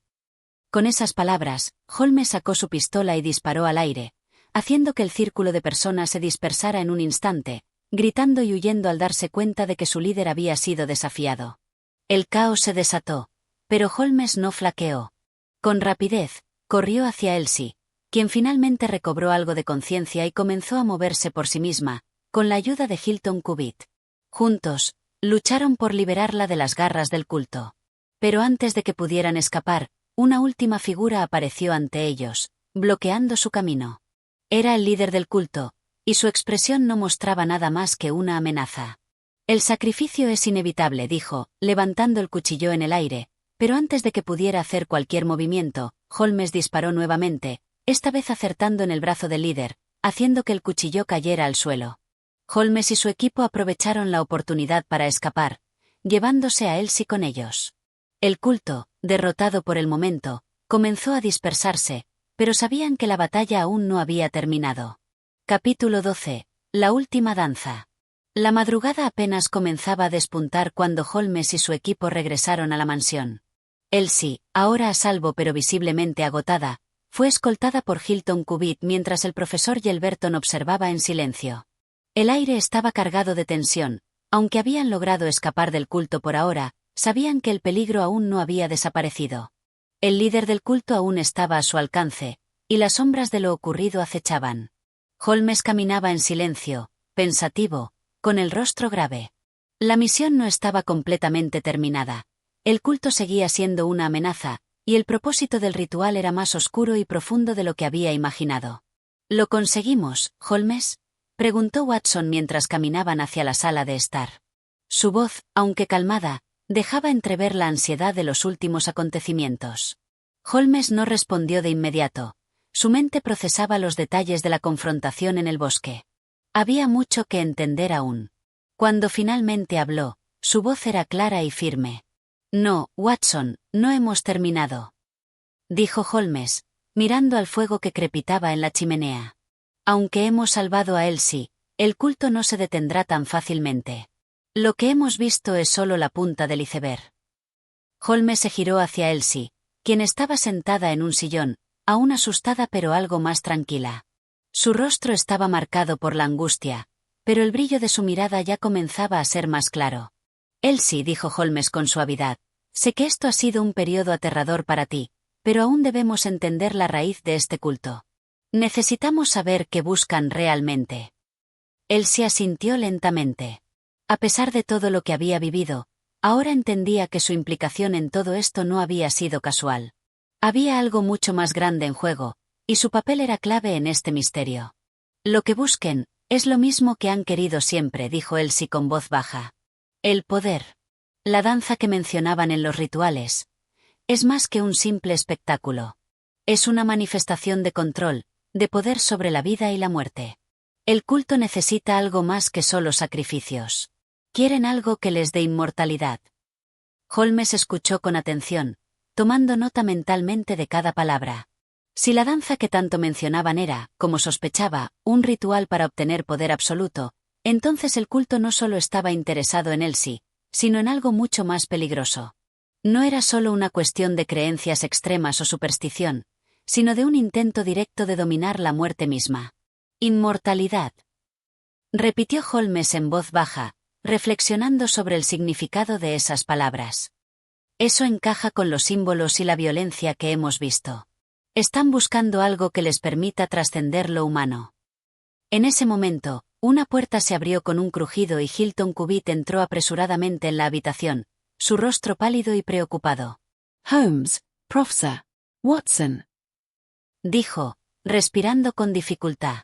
Con esas palabras, Holmes sacó su pistola y disparó al aire, haciendo que el círculo de personas se dispersara en un instante, gritando y huyendo al darse cuenta de que su líder había sido desafiado. El caos se desató, pero Holmes no flaqueó. Con rapidez, corrió hacia Elsie, quien finalmente recobró algo de conciencia y comenzó a moverse por sí misma, con la ayuda de Hilton Cubitt. Juntos, lucharon por liberarla de las garras del culto. Pero antes de que pudieran escapar, una última figura apareció ante ellos, bloqueando su camino. Era el líder del culto, y su expresión no mostraba nada más que una amenaza. «El sacrificio es inevitable», dijo, levantando el cuchillo en el aire, pero antes de que pudiera hacer cualquier movimiento, Holmes disparó nuevamente, esta vez acertando en el brazo del líder, haciendo que el cuchillo cayera al suelo. Holmes y su equipo aprovecharon la oportunidad para escapar, llevándose a Elsie con ellos. El culto, derrotado por el momento, comenzó a dispersarse, pero sabían que la batalla aún no había terminado. Capítulo 12. La última danza. La madrugada apenas comenzaba a despuntar cuando Holmes y su equipo regresaron a la mansión. Elsie, ahora a salvo pero visiblemente agotada, fue escoltada por Hilton Cubitt mientras el profesor Yelverton observaba en silencio. El aire estaba cargado de tensión, aunque habían logrado escapar del culto por ahora, sabían que el peligro aún no había desaparecido. El líder del culto aún estaba a su alcance, y las sombras de lo ocurrido acechaban. Holmes caminaba en silencio, pensativo, con el rostro grave. La misión no estaba completamente terminada. El culto seguía siendo una amenaza, y el propósito del ritual era más oscuro y profundo de lo que había imaginado. «¿Lo conseguimos, Holmes?», preguntó Watson mientras caminaban hacia la sala de estar. Su voz, aunque calmada, dejaba entrever la ansiedad de los últimos acontecimientos. Holmes no respondió de inmediato. Su mente procesaba los detalles de la confrontación en el bosque. Había mucho que entender aún. Cuando finalmente habló, su voz era clara y firme. «No, Watson, no hemos terminado», dijo Holmes, mirando al fuego que crepitaba en la chimenea. «Aunque hemos salvado a Elsie, el culto no se detendrá tan fácilmente. Lo que hemos visto es solo la punta del iceberg». Holmes se giró hacia Elsie, quien estaba sentada en un sillón, aún asustada pero algo más tranquila. Su rostro estaba marcado por la angustia, pero el brillo de su mirada ya comenzaba a ser más claro. «Elsie», dijo Holmes con suavidad, «sé que esto ha sido un periodo aterrador para ti, pero aún debemos entender la raíz de este culto. Necesitamos saber qué buscan realmente». Él se asintió lentamente. A pesar de todo lo que había vivido, ahora entendía que su implicación en todo esto no había sido casual. Había algo mucho más grande en juego, y su papel era clave en este misterio. Lo que busquen, es lo mismo que han querido siempre, dijo Elsie con voz baja. El poder. La danza que mencionaban en los rituales. Es más que un simple espectáculo. Es una manifestación de control, de poder sobre la vida y la muerte. El culto necesita algo más que solo sacrificios. Quieren algo que les dé inmortalidad. Holmes escuchó con atención, tomando nota mentalmente de cada palabra. Si la danza que tanto mencionaban era, como sospechaba, un ritual para obtener poder absoluto, entonces el culto no solo estaba interesado en Elsie, sino en algo mucho más peligroso. No era solo una cuestión de creencias extremas o superstición, sino de un intento directo de dominar la muerte misma. Inmortalidad. Repitió Holmes en voz baja, reflexionando sobre el significado de esas palabras. Eso encaja con los símbolos y la violencia que hemos visto. Están buscando algo que les permita trascender lo humano. En ese momento, una puerta se abrió con un crujido y Hilton Cubitt entró apresuradamente en la habitación, su rostro pálido y preocupado. Holmes, Professor Watson, dijo, respirando con dificultad.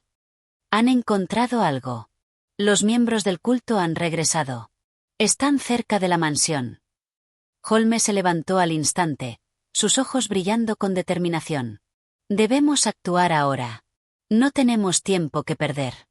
Han encontrado algo. Los miembros del culto han regresado. Están cerca de la mansión. Holmes se levantó al instante, sus ojos brillando con determinación. Debemos actuar ahora. No tenemos tiempo que perder.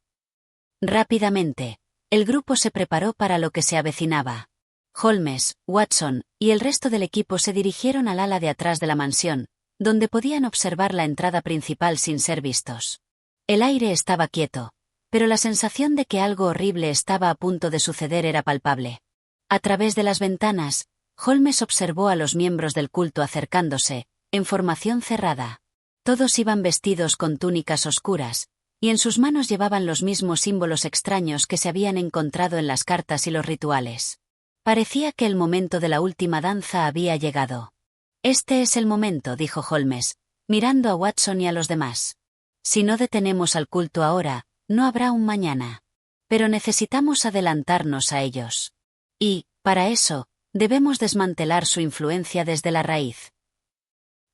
Rápidamente, el grupo se preparó para lo que se avecinaba. Holmes, Watson y el resto del equipo se dirigieron al ala de atrás de la mansión, donde podían observar la entrada principal sin ser vistos. El aire estaba quieto, pero la sensación de que algo horrible estaba a punto de suceder era palpable. A través de las ventanas, Holmes observó a los miembros del culto acercándose, en formación cerrada. Todos iban vestidos con túnicas oscuras, y en sus manos llevaban los mismos símbolos extraños que se habían encontrado en las cartas y los rituales. Parecía que el momento de la última danza había llegado. Este es el momento, dijo Holmes, mirando a Watson y a los demás. Si no detenemos al culto ahora, no habrá un mañana. Pero necesitamos adelantarnos a ellos. Y, para eso, debemos desmantelar su influencia desde la raíz.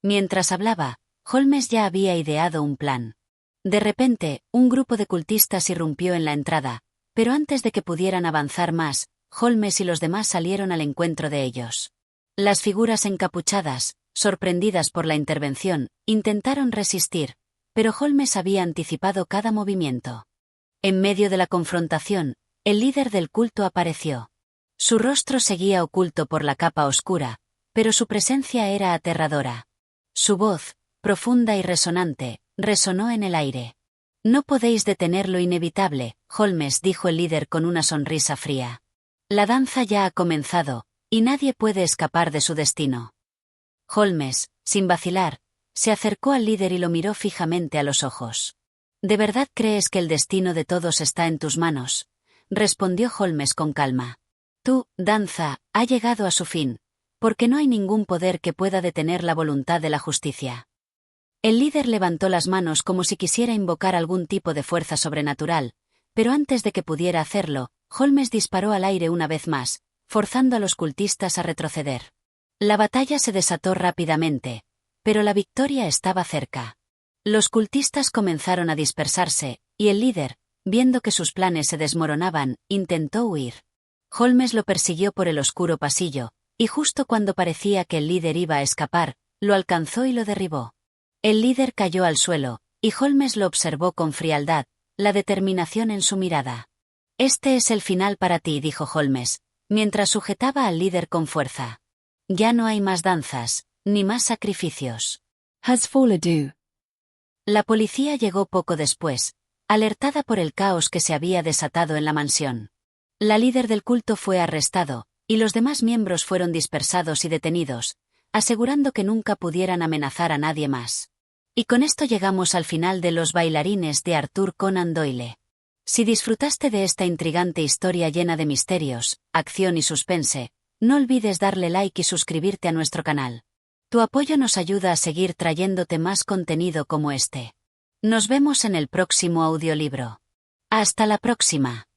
Mientras hablaba, Holmes ya había ideado un plan. De repente, un grupo de cultistas irrumpió en la entrada, pero antes de que pudieran avanzar más, Holmes y los demás salieron al encuentro de ellos. Las figuras encapuchadas, sorprendidas por la intervención, intentaron resistir, pero Holmes había anticipado cada movimiento. En medio de la confrontación, el líder del culto apareció. Su rostro seguía oculto por la capa oscura, pero su presencia era aterradora. Su voz, profunda y resonante, resonó en el aire. No podéis detener lo inevitable, Holmes, dijo el líder con una sonrisa fría. La danza ya ha comenzado, y nadie puede escapar de su destino. Holmes, sin vacilar, se acercó al líder y lo miró fijamente a los ojos. ¿De verdad crees que el destino de todos está en tus manos?, respondió Holmes con calma. Tu danza ha llegado a su fin, porque no hay ningún poder que pueda detener la voluntad de la justicia. El líder levantó las manos como si quisiera invocar algún tipo de fuerza sobrenatural, pero antes de que pudiera hacerlo, Holmes disparó al aire una vez más, forzando a los cultistas a retroceder. La batalla se desató rápidamente, pero la victoria estaba cerca. Los cultistas comenzaron a dispersarse, y el líder, viendo que sus planes se desmoronaban, intentó huir. Holmes lo persiguió por el oscuro pasillo, y justo cuando parecía que el líder iba a escapar, lo alcanzó y lo derribó. El líder cayó al suelo, y Holmes lo observó con frialdad, la determinación en su mirada. Este es el final para ti, dijo Holmes, mientras sujetaba al líder con fuerza. Ya no hay más danzas, ni más sacrificios. has fallen. La policía llegó poco después, alertada por el caos que se había desatado en la mansión. La líder del culto fue arrestado, y los demás miembros fueron dispersados y detenidos, asegurando que nunca pudieran amenazar a nadie más. Y con esto llegamos al final de Los bailarines de Arthur Conan Doyle. Si disfrutaste de esta intrigante historia llena de misterios, acción y suspense, no olvides darle like y suscribirte a nuestro canal. Tu apoyo nos ayuda a seguir trayéndote más contenido como este. Nos vemos en el próximo audiolibro. Hasta la próxima.